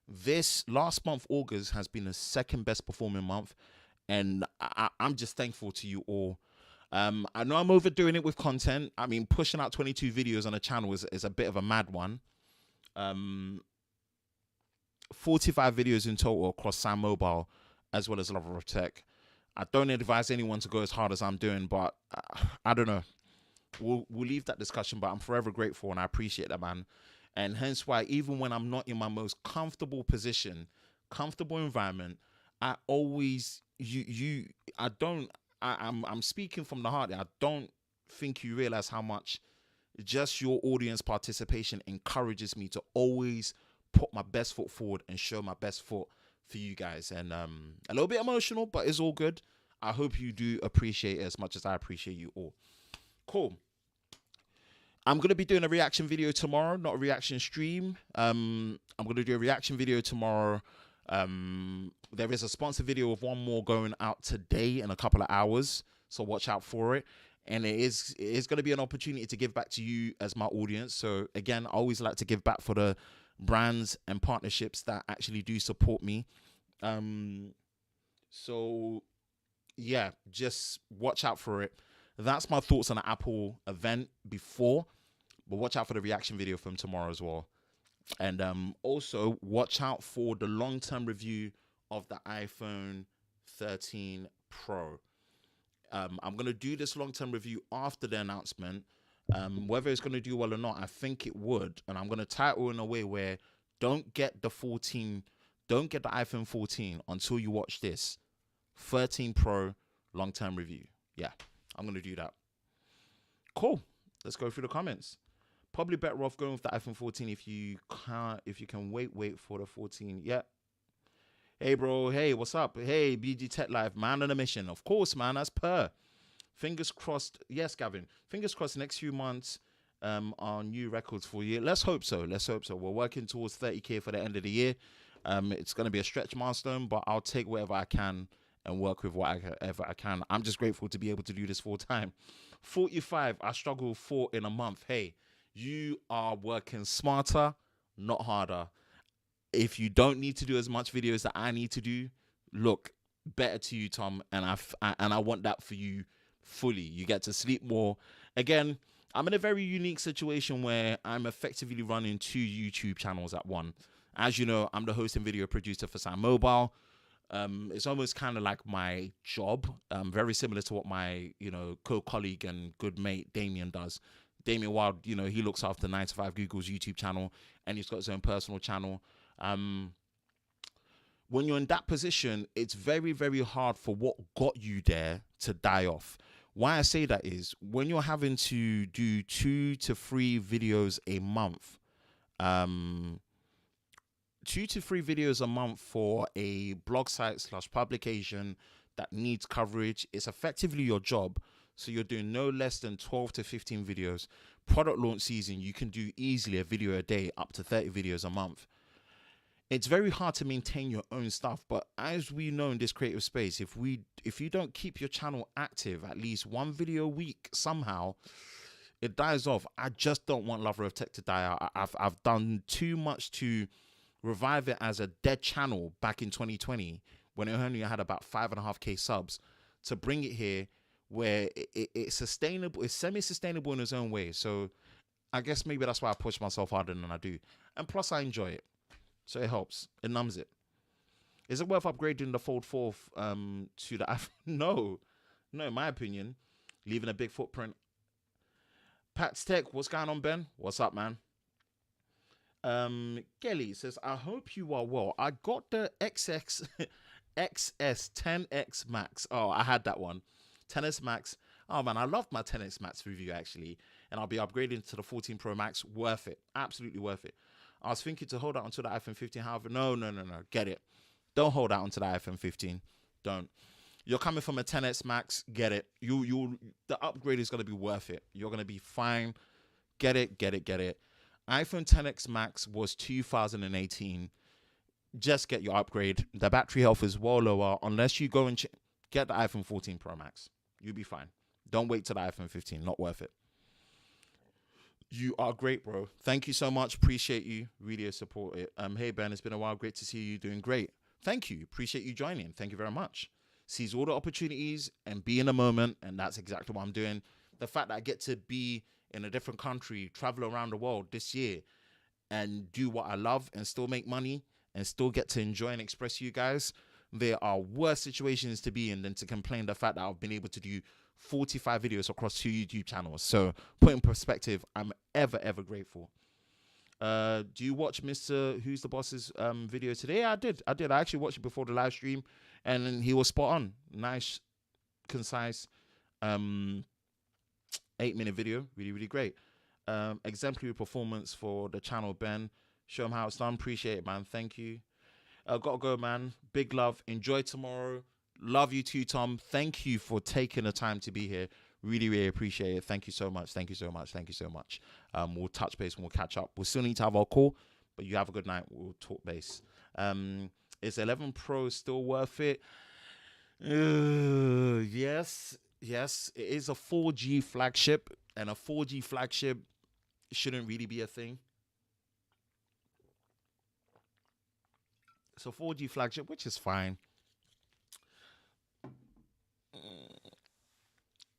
A: This last month, August, has been the second best performing month, and I'm just thankful to you all. I know I'm overdoing it with content. I mean, pushing out 22 videos on a channel is a bit of a mad one. 45 videos in total across Sam Mobile as well as Lover of Tech. I don't advise anyone to go as hard as I'm doing, but I don't know. We'll leave that discussion, but I'm forever grateful and I appreciate that, man. And hence why, even when I'm not in my most comfortable position, comfortable environment, I always I'm speaking from the heart. I don't think you realize how much just your audience participation encourages me to always put my best foot forward and show my best foot for you guys. And a little bit emotional, but it's all good. I hope you do appreciate it as much as I appreciate you all. Cool. I'm going to be doing a reaction video tomorrow, not a reaction stream. I'm going to do a reaction video tomorrow. There is a sponsored video of one more going out today in a couple of hours, so watch out for it. And it is going to be an opportunity to give back to you as my audience. So again, I always like to give back for the brands and partnerships that actually do support me. So yeah, just watch out for it. That's my thoughts on the Apple event before, but watch out for the reaction video from tomorrow as well. And also watch out for the long-term review of the iPhone 13 Pro. I'm going to do this long-term review after the announcement. Whether it's going to do well or not, I think it would. And I'm going to title in a way where don't get the iPhone 14 until you watch this 13 Pro long-term review. Yeah, I'm going to do that. Cool. Let's go through the comments. Probably better off going with the iPhone 14 if you can wait for the 14. Yeah. Hey, bro. Hey, what's up? Hey, BG Tech Live, man on a mission. Of course, man. That's per. Fingers crossed. Yes, Gavin. Fingers crossed next few months are new records for you. Let's hope so. Let's hope so. We're working towards 30K for the end of the year. It's going to be a stretch milestone, but I'll take whatever I can and work with whatever I can. I'm just grateful to be able to do this full time. 45. I struggle with 4 in a month. Hey, you are working smarter, not harder. If you don't need to do as much videos that I need to do, look, better to you, Tom. And I want that for you fully. You get to sleep more. Again, I'm in a very unique situation where I'm effectively running 2 YouTube channels at one. As you know, I'm the host and video producer for Sam Mobile. It's almost kind of like my job, very similar to what my co-colleague and good mate Damien does. Damien Wild, he looks after 9 to 5 Google's YouTube channel, and he's got his own personal channel. When you're in that position, it's very, very hard for what got you there to die off. Why I say that is when you're having to do 2 to 3 videos a month, um, 2 to 3 videos a month for a blog site slash publication that needs coverage. It's effectively your job. So you're doing no less than 12 to 15 videos. Product launch season, you can do easily a video a day, up to 30 videos a month. It's very hard to maintain your own stuff, but as we know in this creative space, if you don't keep your channel active, at least 1 video a week, somehow it dies off. I just don't want Lover of Tech to die out. I've done too much to revive it as a dead channel back in 2020 when it only had about 5.5K subs, to bring it here where it's sustainable, it's semi-sustainable in its own way. So I guess maybe that's why I push myself harder than I do. And plus I enjoy it. So it helps. It numbs it. Is it worth upgrading the Fold 4 to the iPhone? No. No, in my opinion, leaving a big footprint. Pat's Tech, what's going on, Ben? What's up, man? Kelly says, I hope you are well. I got the XS 10X Max. Oh, I had that one. 10S Max. Oh, man, I loved my 10X Max review, actually. And I'll be upgrading to the 14 Pro Max. Worth it. Absolutely worth it. I was thinking to hold out until the iPhone 15. However, no. Get it. Don't hold out until the iPhone 15. Don't. You're coming from a 10S Max. Get it. The upgrade is going to be worth it. You're going to be fine. Get it. iPhone 10X Max was 2018. Just get your upgrade. The battery health is well lower. Unless you go and get the iPhone 14 Pro Max. You'll be fine. Don't wait till the iPhone 15. Not worth it. You are great, bro. Thank you so much. Appreciate you. Really support it. Hey, Ben, it's been a while. Great to see you doing great. Thank you. Appreciate you joining. Thank you very much. Seize all the opportunities and be in the moment. And that's exactly what I'm doing. The fact that I get to be in a different country, travel around the world this year and do what I love and still make money and still get to enjoy and express you guys. There are worse situations to be in than to complain the fact that I've been able to do 45 videos across 2 YouTube channels. So put in perspective, I'm ever grateful. Do you watch Mr. Who's the Boss's video today? Yeah, I did. I actually watched it before the live stream and he was spot on. Nice, concise, 8-minute video. Really great. Exemplary performance for the channel, Ben. Show him how it's done. Appreciate it, man. Thank you. Gotta go, man. Big love. Enjoy tomorrow. Love you too, Tom. Thank you for taking the time to be here. Really appreciate it. Thank you so much. We'll touch base and we'll catch up. We'll still need to have our call, but you have a good night. We'll talk base. Is 11 Pro still worth it? Yes. It is a 4G flagship, and a 4G flagship shouldn't really be a thing. So 4G flagship, which is fine.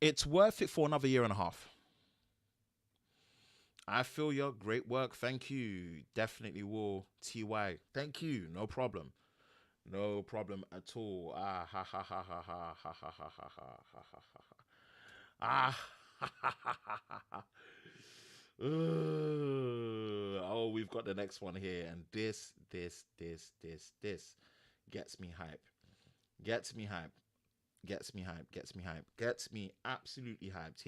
A: It's worth it for another 1.5 years. I feel your great work. Thank you. Definitely will. TY. Thank you. No problem. No problem at all. Ah, ha, ha, ha, ha, ha, ha, ha, ha, ha, ha, ha, ha, ha. Ah, ha, ha, ha, ha, ha. Oh, we've got the next one here. And this gets me hype. Gets me absolutely hyped.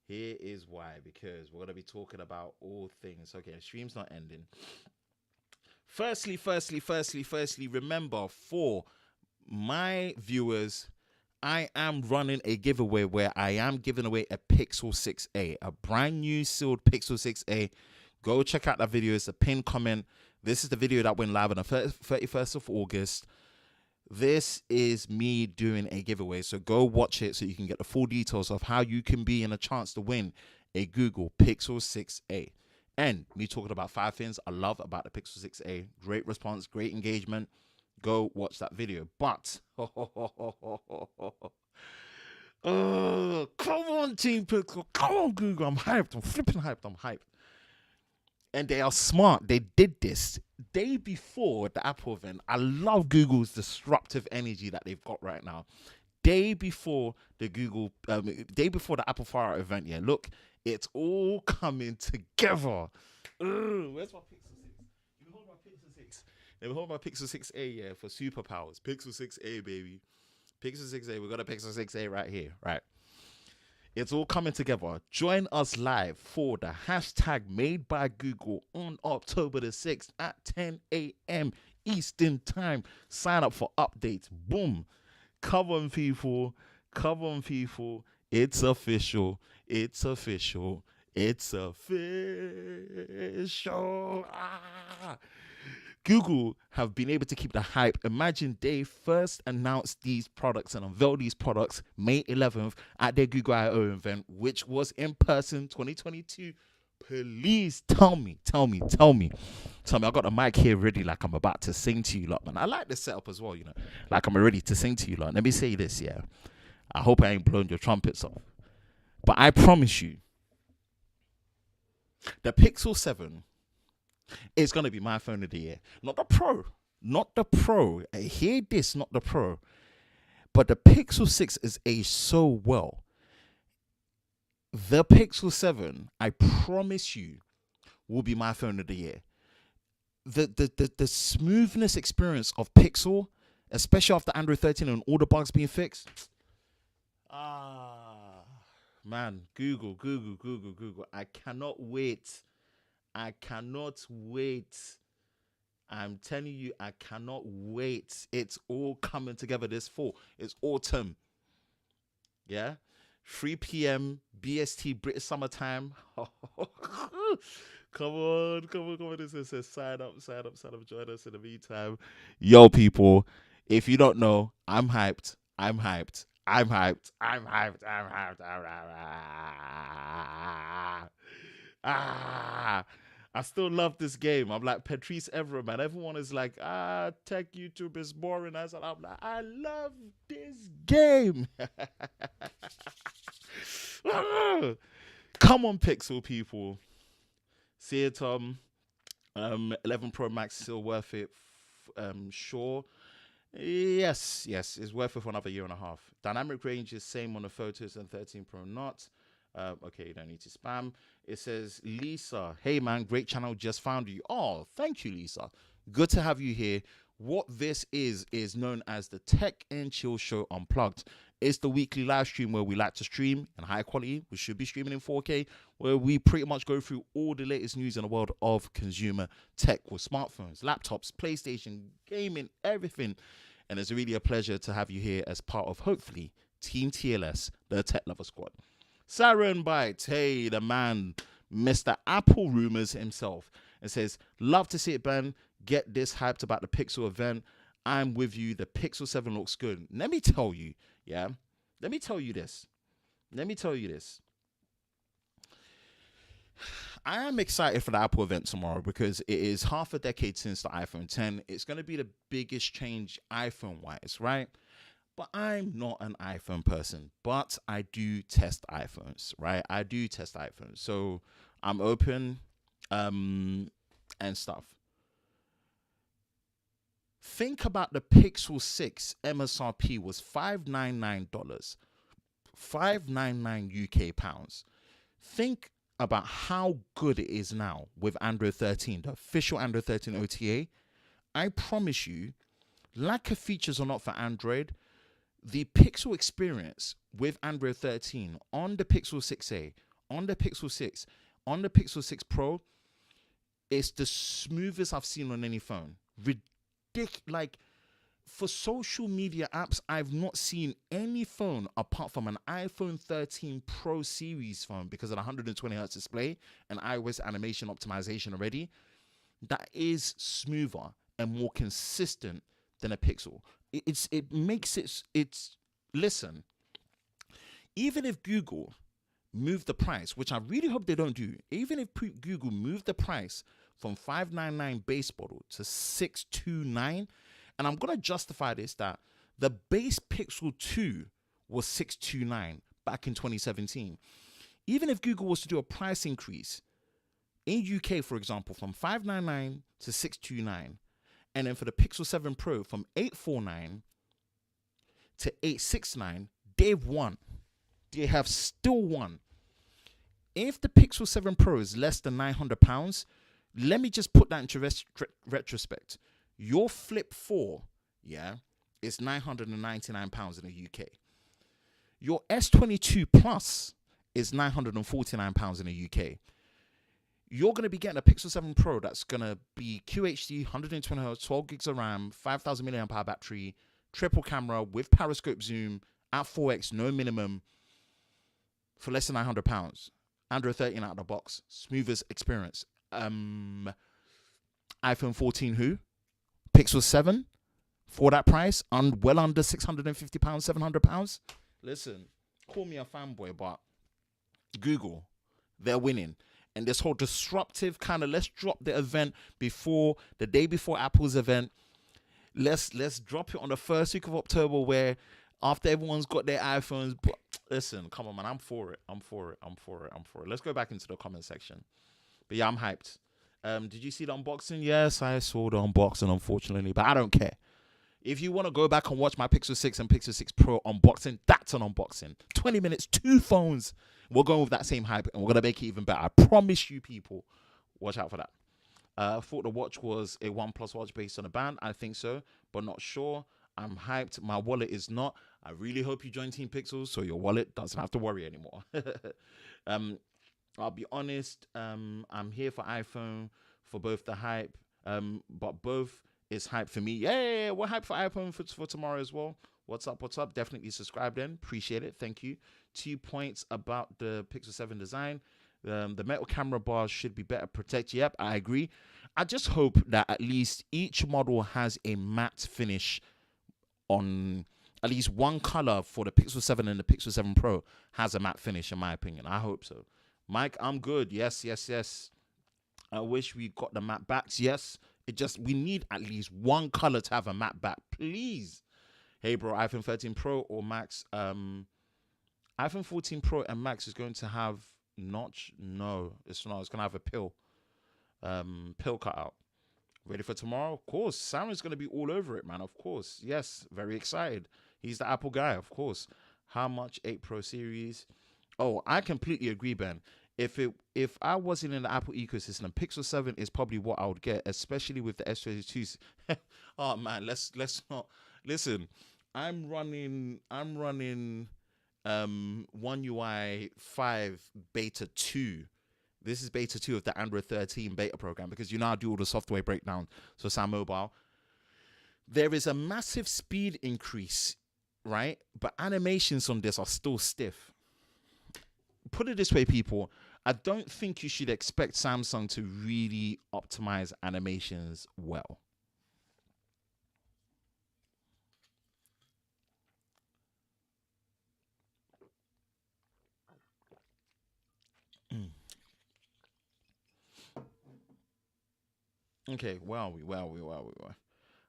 A: Here is why. Because we're going to be talking about all things. Okay, the stream's not ending. Firstly, remember, for my viewers, I am running a giveaway where I am giving away a Pixel 6a, a brand new sealed Pixel 6a. Go check out that video. It's a pinned comment. This is the video that went live on the 31st of August. This is me doing a giveaway, so go watch it so you can get the full details of how you can be in a chance to win a Google Pixel 6a. And me talking about 5 things I love about the Pixel 6a. Great response, great engagement. Go watch that video. But, come on, Team Pixel. Come on, Google. I'm hyped. I'm flipping hyped. I'm hyped. And they are smart. They did this day before the Apple event. I love Google's disruptive energy that they've got right now. Day before the Apple Fire event. Yeah, look, it's all coming together. Where's my Pixel 6? Let me hold my Pixel 6. Let me hold my Pixel 6a, for superpowers. Pixel 6a, baby. Pixel 6a. We got a Pixel 6a right here. Right. It's all coming together. Join us live for the hashtag made by Google on October the 6th at 10 a.m. Eastern Time. Sign up for updates. Boom. Come on, people. Come on, people. It's official. It's official. It's official. Google have been able to keep the hype. Imagine they first announced these products and unveiled these products May 11th at their Google I/O event, which was in person 2022. Please tell me. I got the mic here ready, like I'm about to sing to you lot, man. I like the setup as well, like I'm ready to sing to you lot. Let me say this, yeah. I hope I ain't blown your trumpets off, but I promise you, the Pixel 7 is going to be my phone of the year. Not the Pro. Not the Pro. I hear this, not the Pro. But the Pixel 6 is aged so well. The Pixel 7, I promise you, will be my phone of the year. The smoothness experience of Pixel, especially after Android 13 and all the bugs being fixed. Man, Google. I cannot wait. I'm telling you, I cannot wait. It's all coming together this fall. It's autumn. Yeah? 3 p.m. BST British summertime. Come on. This says sign up. Join us in the meantime. Yo, people, if you don't know, I'm hyped. I still love this game. I'm like Patrice Evra, man. Everyone is like, tech YouTube is boring. I'm like, I love this game. Come on, Pixel people. See it, 11 Pro Max still worth it. Sure. Yes, it's worth it for another year and a half. Dynamic range is same on the photos and 13 Pro not. Okay, you don't need to spam. It says, Lisa, hey man, great channel, just found you. Oh, thank you, Lisa. Good to have you here. What this is known as the Tech and Chill Show Unplugged. It's the weekly live stream where we like to stream in high quality. We should be streaming in 4K, where we pretty much go through all the latest news in the world of consumer tech with smartphones, laptops, PlayStation, gaming, everything. And it's really a pleasure to have you here as part of, hopefully, Team TLS, the Tech Lover Squad. Siren Bites, hey, the man, Mr. Apple Rumors himself. It says, love to see it, Ben. Get this hyped about the Pixel event. I'm with you. The Pixel 7 looks good. Let me tell you, yeah? Let me tell you this. I am excited for the Apple event tomorrow because it is half a decade since the iPhone 10. It's going to be the biggest change iPhone-wise, right? But I'm not an iPhone person, but I do test iPhones, right? So I'm open and stuff. Think about the Pixel 6 MSRP was $599, $599 UK pounds. Think about how good it is now with Android 13, the official Android 13 OTA. I promise you, lack of features or not for Android, the Pixel experience with Android 13 on the Pixel 6a, on the Pixel 6, on the Pixel 6 Pro, it's the smoothest I've seen on any phone. Like, for social media apps, I've not seen any phone apart from an iPhone 13 Pro series phone because of the 120 Hz display and iOS animation optimization already that is smoother and more consistent than a Pixel. Listen, even if Google moved the price, which I really hope they don't do, even if Google moved the price from $599 base model to $629, and I'm going to justify this, that the base Pixel 2 was $629 back in 2017. Even if Google was to do a price increase in UK, for example, from $599 to $629, and then for the Pixel 7 Pro from $849 to $869, they've won. They have still won. If the Pixel 7 Pro is less than £900, let me just put that into retrospect. Your Flip 4, yeah, is £999 in the UK. Your S22 Plus is £949 in the UK. You're going to be getting a Pixel 7 Pro that's going to be QHD, 120Hz, 12 gigs of RAM, 5,000 milliamp hour battery, triple camera with periscope zoom at 4x, no minimum, for less than £900. Android 13 out of the box, smoothest experience. iPhone 14 who? Pixel 7 for that price, well under £650, £700. Listen, call me a fanboy, but Google, they're winning. And this whole disruptive kind of, let's drop the event before the day before Apple's event. Let's drop it on the first week of October, where after everyone's got their iPhones. But listen, come on, man, I'm for it. Let's go back into the comment section. But yeah, I'm hyped. Did you see the unboxing? Yes, I saw the unboxing, unfortunately, but I don't care. If you want to go back and watch my Pixel 6 and Pixel 6 Pro unboxing, that's an unboxing. 20 minutes, 2 phones. We're going with that same hype, and we're going to make it even better. I promise you, people. Watch out for that. I thought the watch was a OnePlus watch based on a band. I think so, but not sure. I'm hyped. My wallet is not. I really hope you join Team Pixels so your wallet doesn't have to worry anymore. I'll be honest. I'm here for iPhone, for both the hype, but both is hype for me. Yeah, we're hyped for iPhone for tomorrow as well. What's up? Definitely subscribe then. Appreciate it. Thank you. 2 points about the Pixel 7 design. The metal camera bars should be better protected. Yep, I agree. I just hope that at least each model has a matte finish on at least one color. For the Pixel 7 and the Pixel 7 Pro has a matte finish, in my opinion. I hope so. Mike, I'm good. Yes. I wish we got the matte backs. Yes. We need at least one color to have a matte back, please. Hey, bro, iPhone 13 Pro or Max? iPhone 14 Pro and Max is going to have notch? No, it's not. It's going to have a pill cutout. Ready for tomorrow? Of course. Simon's going to be all over it, man. Of course. Yes, very excited. He's the Apple guy, of course. How much 8 Pro series? Oh, I completely agree, Ben. If I wasn't in the Apple ecosystem, Pixel 7 is probably what I would get, especially with the S22. Oh man, let's not listen. I'm running One UI 5 beta 2. This is beta 2 of the Android 13 beta program, because I do all the software breakdown. So Sam Mobile. There is a massive speed increase, right? But animations on this are still stiff. Put it this way, people. I don't think you should expect Samsung to really optimize animations well. Okay, where are we?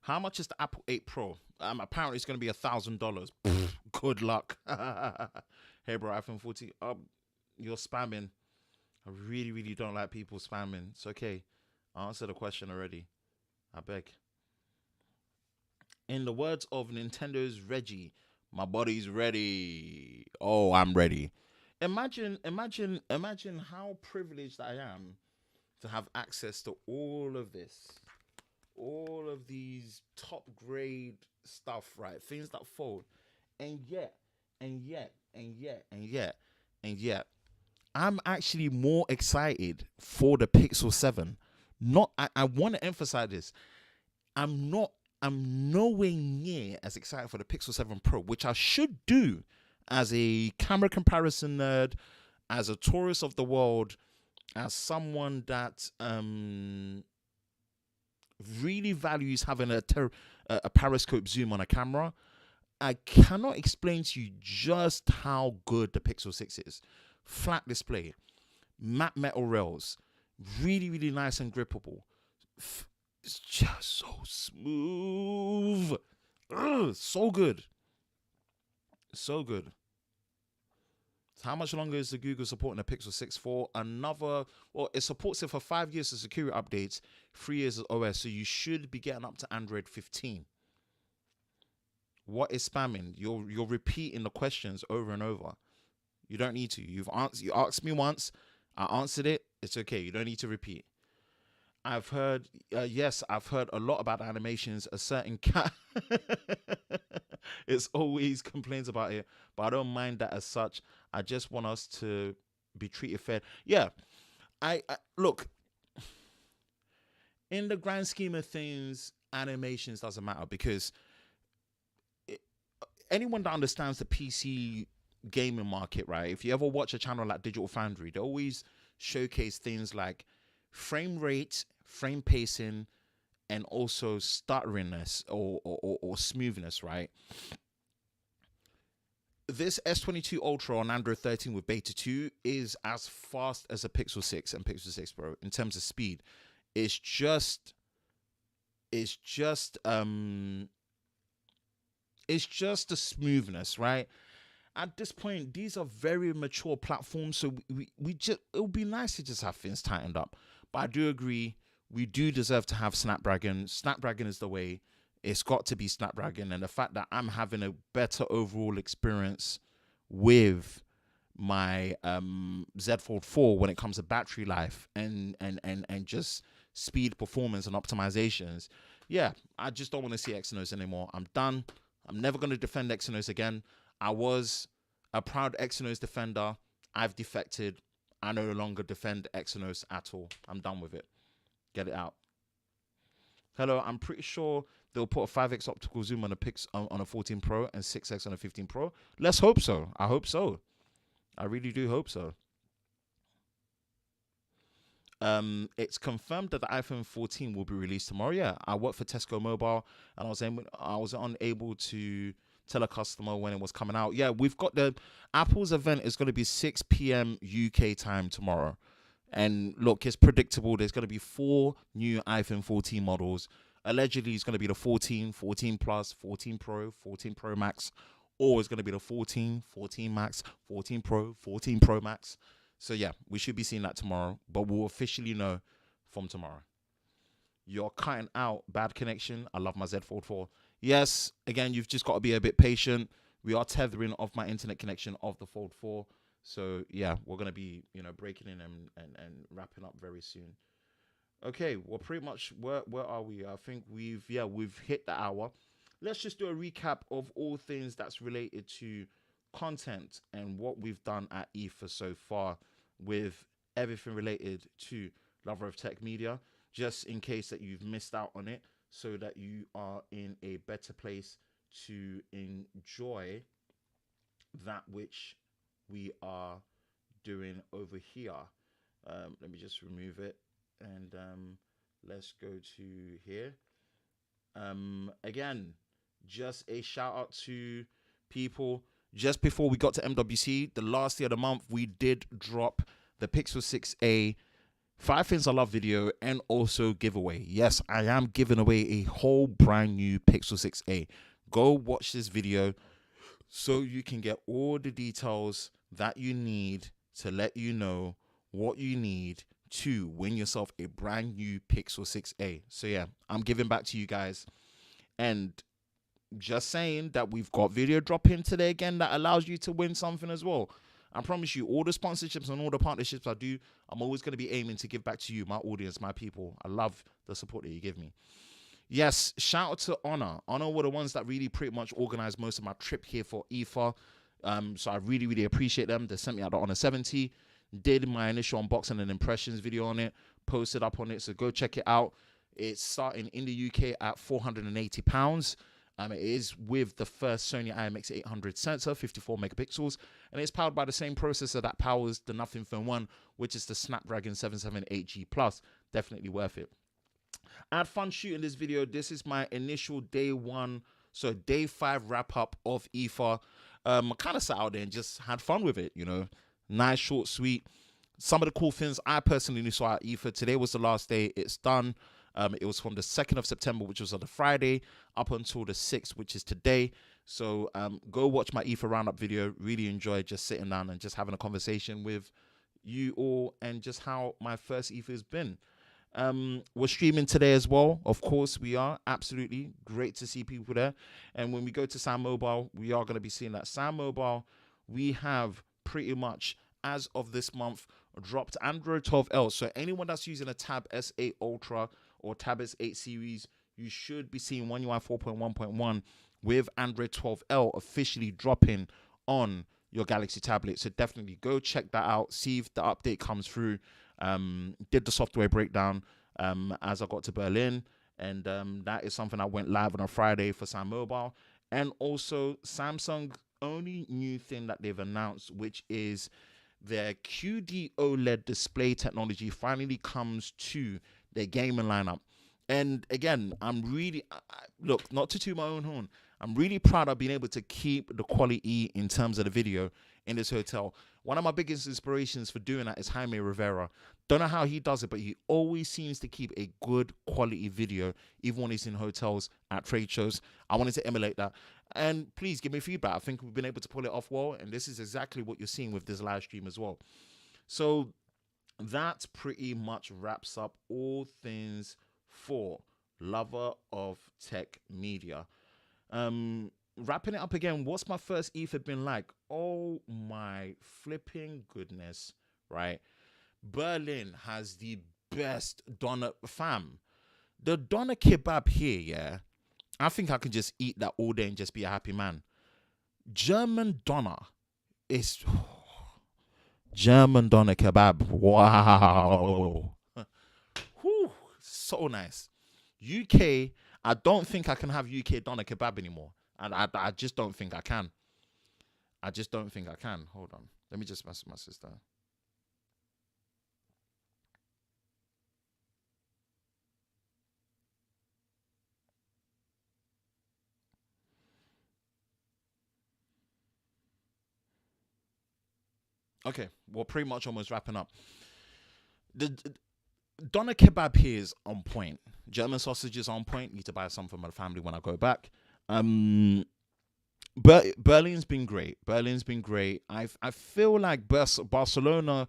A: How much is the Apple 8 Pro? Apparently it's going to be $1,000. Good luck. Hey, bro, iPhone 14. You're spamming. I really, really don't like people spamming. It's okay. I answered the question already. I beg. In the words of Nintendo's Reggie, my body's ready. Oh, I'm ready. Imagine how privileged I am to have access to all of this. All of these top grade stuff, right? Things that fold. And yet, I'm actually more excited for the Pixel 7. I want to emphasize this. I'm nowhere near as excited for the Pixel 7 Pro, which I should do as a camera comparison nerd, as a tourist of the world, as someone that really values having a periscope zoom on a camera. I cannot explain to you just how good the Pixel 6 is. Flat display, matte metal rails, really, really nice and grippable. It's just so smooth. So good. So good. So how much longer is the Google supporting the Pixel 6 for? It supports it for 5 years of security updates, 3 years of OS. So you should be getting up to Android 15. What is spamming? You're repeating the questions over and over. You don't need to. You asked me once. I answered it. It's okay. You don't need to repeat. I've heard a lot about animations. A certain cat. it's always complaints about it, but I don't mind that as such. I just want us to be treated fair. Yeah, I look, in the grand scheme of things, animations doesn't matter because it, anyone that understands the PC gaming market, right? If you ever watch a channel like Digital Foundry, they always showcase things like frame rate, frame pacing, and also stutteringness or smoothness, right? This S22 Ultra on Android 13 with Beta 2 is as fast as a Pixel 6 and Pixel 6 Pro in terms of speed. It's just it's just um it's just the smoothness, right? At this point, these are very mature platforms, so we just, it would be nice to just have things tightened up. But I do agree, we do deserve to have Snapdragon. Snapdragon is the way. It's got to be Snapdragon, and the fact that I'm having a better overall experience with my Z Fold 4 when it comes to battery life and just speed, performance, and optimizations. Yeah, I just don't want to see Exynos anymore. I'm done. I'm never going to defend Exynos again. I was a proud Exynos defender. I've defected. I no longer defend Exynos at all. I'm done with it. Get it out. Hello, I'm pretty sure they'll put a 5x optical zoom on a 14 Pro and 6x on a 15 Pro. Let's hope so. I hope so. I really do hope so. It's confirmed that the iPhone 14 will be released tomorrow. Yeah, I work for Tesco Mobile, and I was unable to tell a customer when it was coming out. Yeah, we've got the Apple's event is going to be 6 p.m. UK time tomorrow. And look, it's predictable. There's going to be 4 new iPhone 14 models. Allegedly, it's going to be the 14, 14 Plus, 14 Pro, 14 Pro Max, or it's going to be the 14, 14 Max, 14 Pro, 14 Pro Max. So yeah, we should be seeing that tomorrow, but we'll officially know from tomorrow. You're cutting out, bad connection. I love my Z Fold 4. Yes, again, you've just got to be a bit patient. We are tethering off my internet connection of the Fold 4. So yeah, we're gonna be, breaking in and wrapping up very soon. Okay, well, pretty much where are we? I think we've hit the hour. Let's just do a recap of all things that's related to content and what we've done at ETHA so far with everything related to Lover of Tech Media, just in case that you've missed out on it, so that you are in a better place to enjoy that which we are doing over here. Let me just remove it and let's go to here. Again, just a shout out to people. Just before we got to MWC, the last day of the month, we did drop the Pixel 6a 5 Things I Love video and also giveaway. Yes, I am giving away a whole brand new Pixel 6a. Go watch this video so you can get all the details that you need to let you know what you need to win yourself a brand new Pixel 6a. So yeah, I'm giving back to you guys. And just saying that we've got video dropping today again that allows you to win something as well. I promise you, all the sponsorships and all the partnerships I do, I'm always going to be aiming to give back to you, my audience, my people. I love the support that you give me. Yes, shout out to Honor. Honor were the ones that really pretty much organized most of my trip here for ETHA. So I really, really appreciate them. They sent me out the Honor 70, did my initial unboxing and impressions video on it, posted up on it. So go check it out. It's starting in the UK at £480. It is with the first Sony IMX800 sensor, 54 megapixels, and it's powered by the same processor that powers the Nothing Phone 1, which is the Snapdragon 778G Plus. Definitely worth it. I had fun shooting this video. This is my initial day 5 wrap up of ETHA. I kind of sat out there and just had fun with it, Nice, short, sweet. Some of the cool things I personally saw at ETHA. Today was the last day. It's done. It was from the 2nd of September, which was on the Friday, up until the 6th, which is today. So go watch my ETHA roundup video. Really enjoyed just sitting down and just having a conversation with you all and just how my first ETHA has been. We're streaming today as well. Of course, we are. Absolutely. Great to see people there. And when we go to Sam Mobile, we are going to be seeing that. Sam Mobile, we have pretty much, as of this month, dropped Android 12L. So anyone that's using a Tab S8 Ultra or Tab S8 series, you should be seeing One UI 4.1.1 with Android 12L officially dropping on your Galaxy tablet. So definitely go check that out. See if the update comes through. Did the software breakdown as I got to Berlin. And that is something I went live on a Friday for Sam Mobile. And also Samsung only new thing that they've announced, which is their QD OLED display technology finally comes to their gaming lineup. And again, I'm really, look, not to toot my own horn, I'm really proud of being able to keep the quality in terms of the video in this hotel. One of my biggest inspirations for doing that is Jaime Rivera. Don't know how he does it, but he always seems to keep a good quality video, even when he's in hotels, at trade shows. I wanted to emulate that. And please give me feedback. I think we've been able to pull it off well, and this is exactly what you're seeing with this live stream as well. So that pretty much wraps up all things for Lover of Tech Media. Wrapping it up again, what's my first ether been like? Oh my flipping goodness, right? Berlin has the best doner, fam. The doner kebab here, yeah, I think I could just eat that all day and just be a happy man. German doner is German doner kebab. Wow. Whew, so nice. UK, I don't think I can have UK doner kebab anymore. And I just don't think I can. I just don't think I can. Hold on. Let me just message my sister. Okay, well, pretty much almost wrapping up. The doner kebab here is on point. German sausages on point. Need to buy some for my family when I go back. Berlin's been great. Berlin's been great. I feel like Barcelona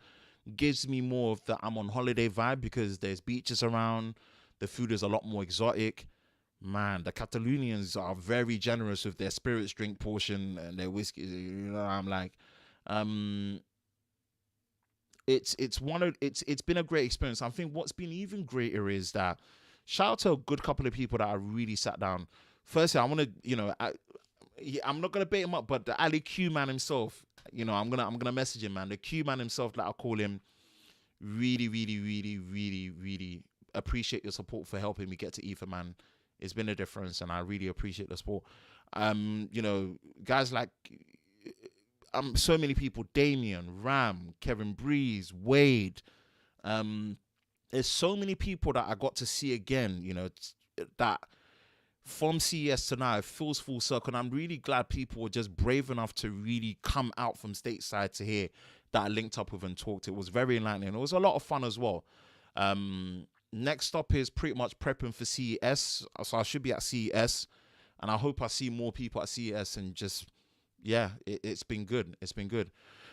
A: gives me more of the I'm on holiday vibe because there's beaches around. The food is a lot more exotic. Man, the Catalonians are very generous with their spirits drink portion and their whiskey. You know, I'm like, it's been a great experience. I think what's been even greater is that shout out to a good couple of people that I really sat down. Firstly, I want to, I'm not gonna bait him up, but the Ali Q man himself, I'm gonna message him, man. The Q man himself, like I call him, really, really, really, really, really appreciate your support for helping me get to Ether, man. It's been a difference, and I really appreciate the support. Guys like so many people, Damien, Ram, Kevin Breeze, Wade. There's so many people that I got to see again, that from CES to now, it feels full circle. And I'm really glad people were just brave enough to really come out from stateside to hear that I linked up with and talked. It was very enlightening. It was a lot of fun as well. Next stop is pretty much prepping for CES. So I should be at CES. And I hope I see more people at CES and just... yeah, it's been good. It's been good.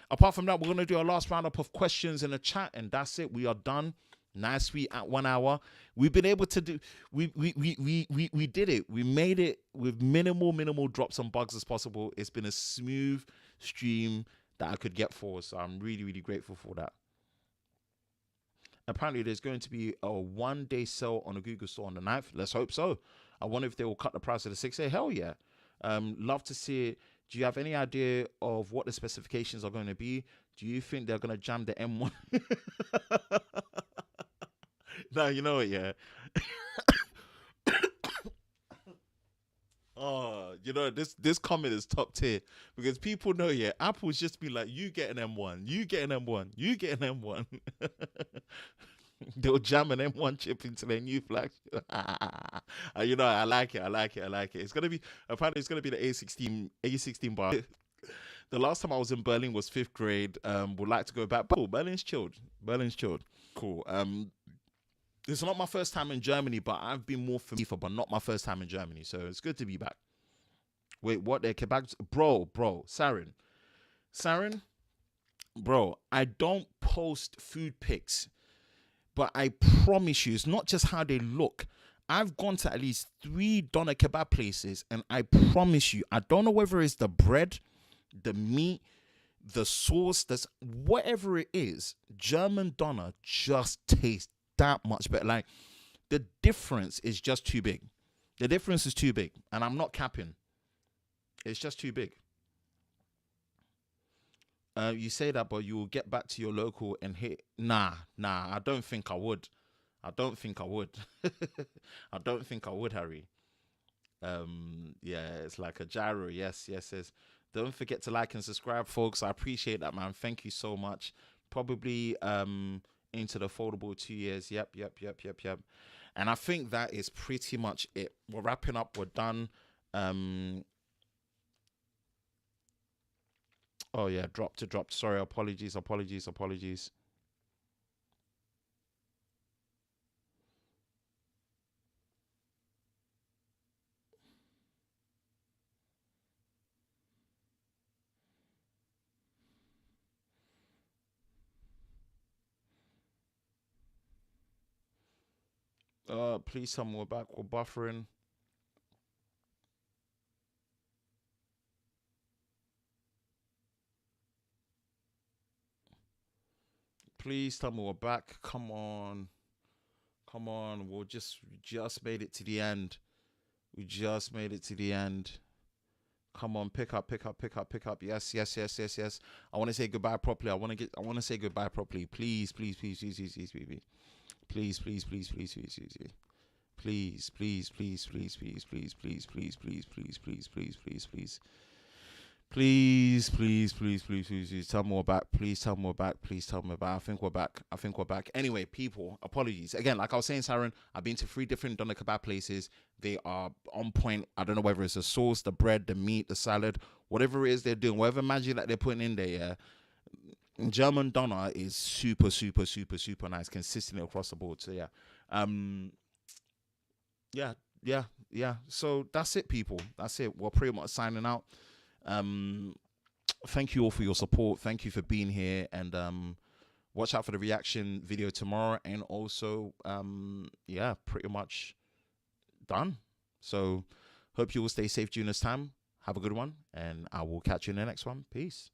A: Apart from that, we're going to do our last roundup of questions in the chat, and that's it. We are done. Nice, sweet, at 1 hour. We've been able to do... We did it. We made it with minimal drops and bugs as possible. It's been a smooth stream that I could get for, so I'm really, really grateful for that. Apparently, there's going to be a 1-day sale on the Google Store on the 9th. Let's hope so. I wonder if they will cut the price of the 6A. Hell yeah. Love to see it. Do you have any idea of what the specifications are going to be? Do you think they're going to jam the M1? No, you know what, yeah. Oh, this comment is top tier because people know, yeah, Apple's just be like, you get an M1, you get an M1, you get an M1. They'll jam an M1 chip into their new flagship. I like it. It's gonna be apparently the A16 bar. The last time I was in Berlin was 5th grade. Would like to go back. Cool. Berlin's chilled. Cool. It's not my first time in Germany, but I've been more familiar, but not my first time in Germany. So it's good to be back. Wait, what? They're kebabs? Bro, Saren, bro, I don't post food pics, but I promise you, it's not just how they look. I've gone to at least 3 doner kebab places, and I promise you, I don't know whether it's the bread, the meat, the sauce, whatever it is, German doner just tastes that much better. Like, the difference is just too big. The difference is too big, and I'm not capping. It's just too big. You say that, but you will get back to your local and hit. Nah, nah. I don't think I would. I don't think I would. I don't think I would, Harry. Yeah, it's like a gyro. Yes, yes, yes. Don't forget to like and subscribe, folks. I appreciate that, man. Thank you so much. Probably into the foldable 2 years. Yep, yep, yep, yep, yep. And I think that is pretty much it. We're wrapping up. We're done. Um, oh yeah, dropped. Sorry, apologies, apologies, apologies. Please tell me we're back. We're buffering. Please tell me we're back. Come on. Come on. We just made it to the end. We just made it to the end. Come on, pick up, pick up, pick up, pick up. Yes, yes, yes, yes, yes. I want to say goodbye properly. I want to say goodbye properly. Please, please, please, please, please, please, please, please, please, please, please, please, please. Please, please, please, please, please, please, please, please, please, please, please, please, please, please. Please, please, please, please, please, please tell me we're back. Please tell me we're back. Please tell me we're back. I think we're back. I think we're back. Anyway, people, apologies. Again, like I was saying, Sharon, I've been to 3 different doner kebab places. They are on point. I don't know whether it's the sauce, the bread, the meat, the salad, whatever it is they're doing, whatever magic that they're putting in there, yeah. German doner is super, super, super, super nice, consistently across the board. So yeah. Um, yeah, yeah, yeah. So that's it, people. That's it. We're pretty much signing out. Um, thank you all for your support. Thank you for being here, and watch out for the reaction video tomorrow. And also, yeah, pretty much done. So, hope you will stay safe during this time. Have a good one, and I will catch you in the next one. Peace.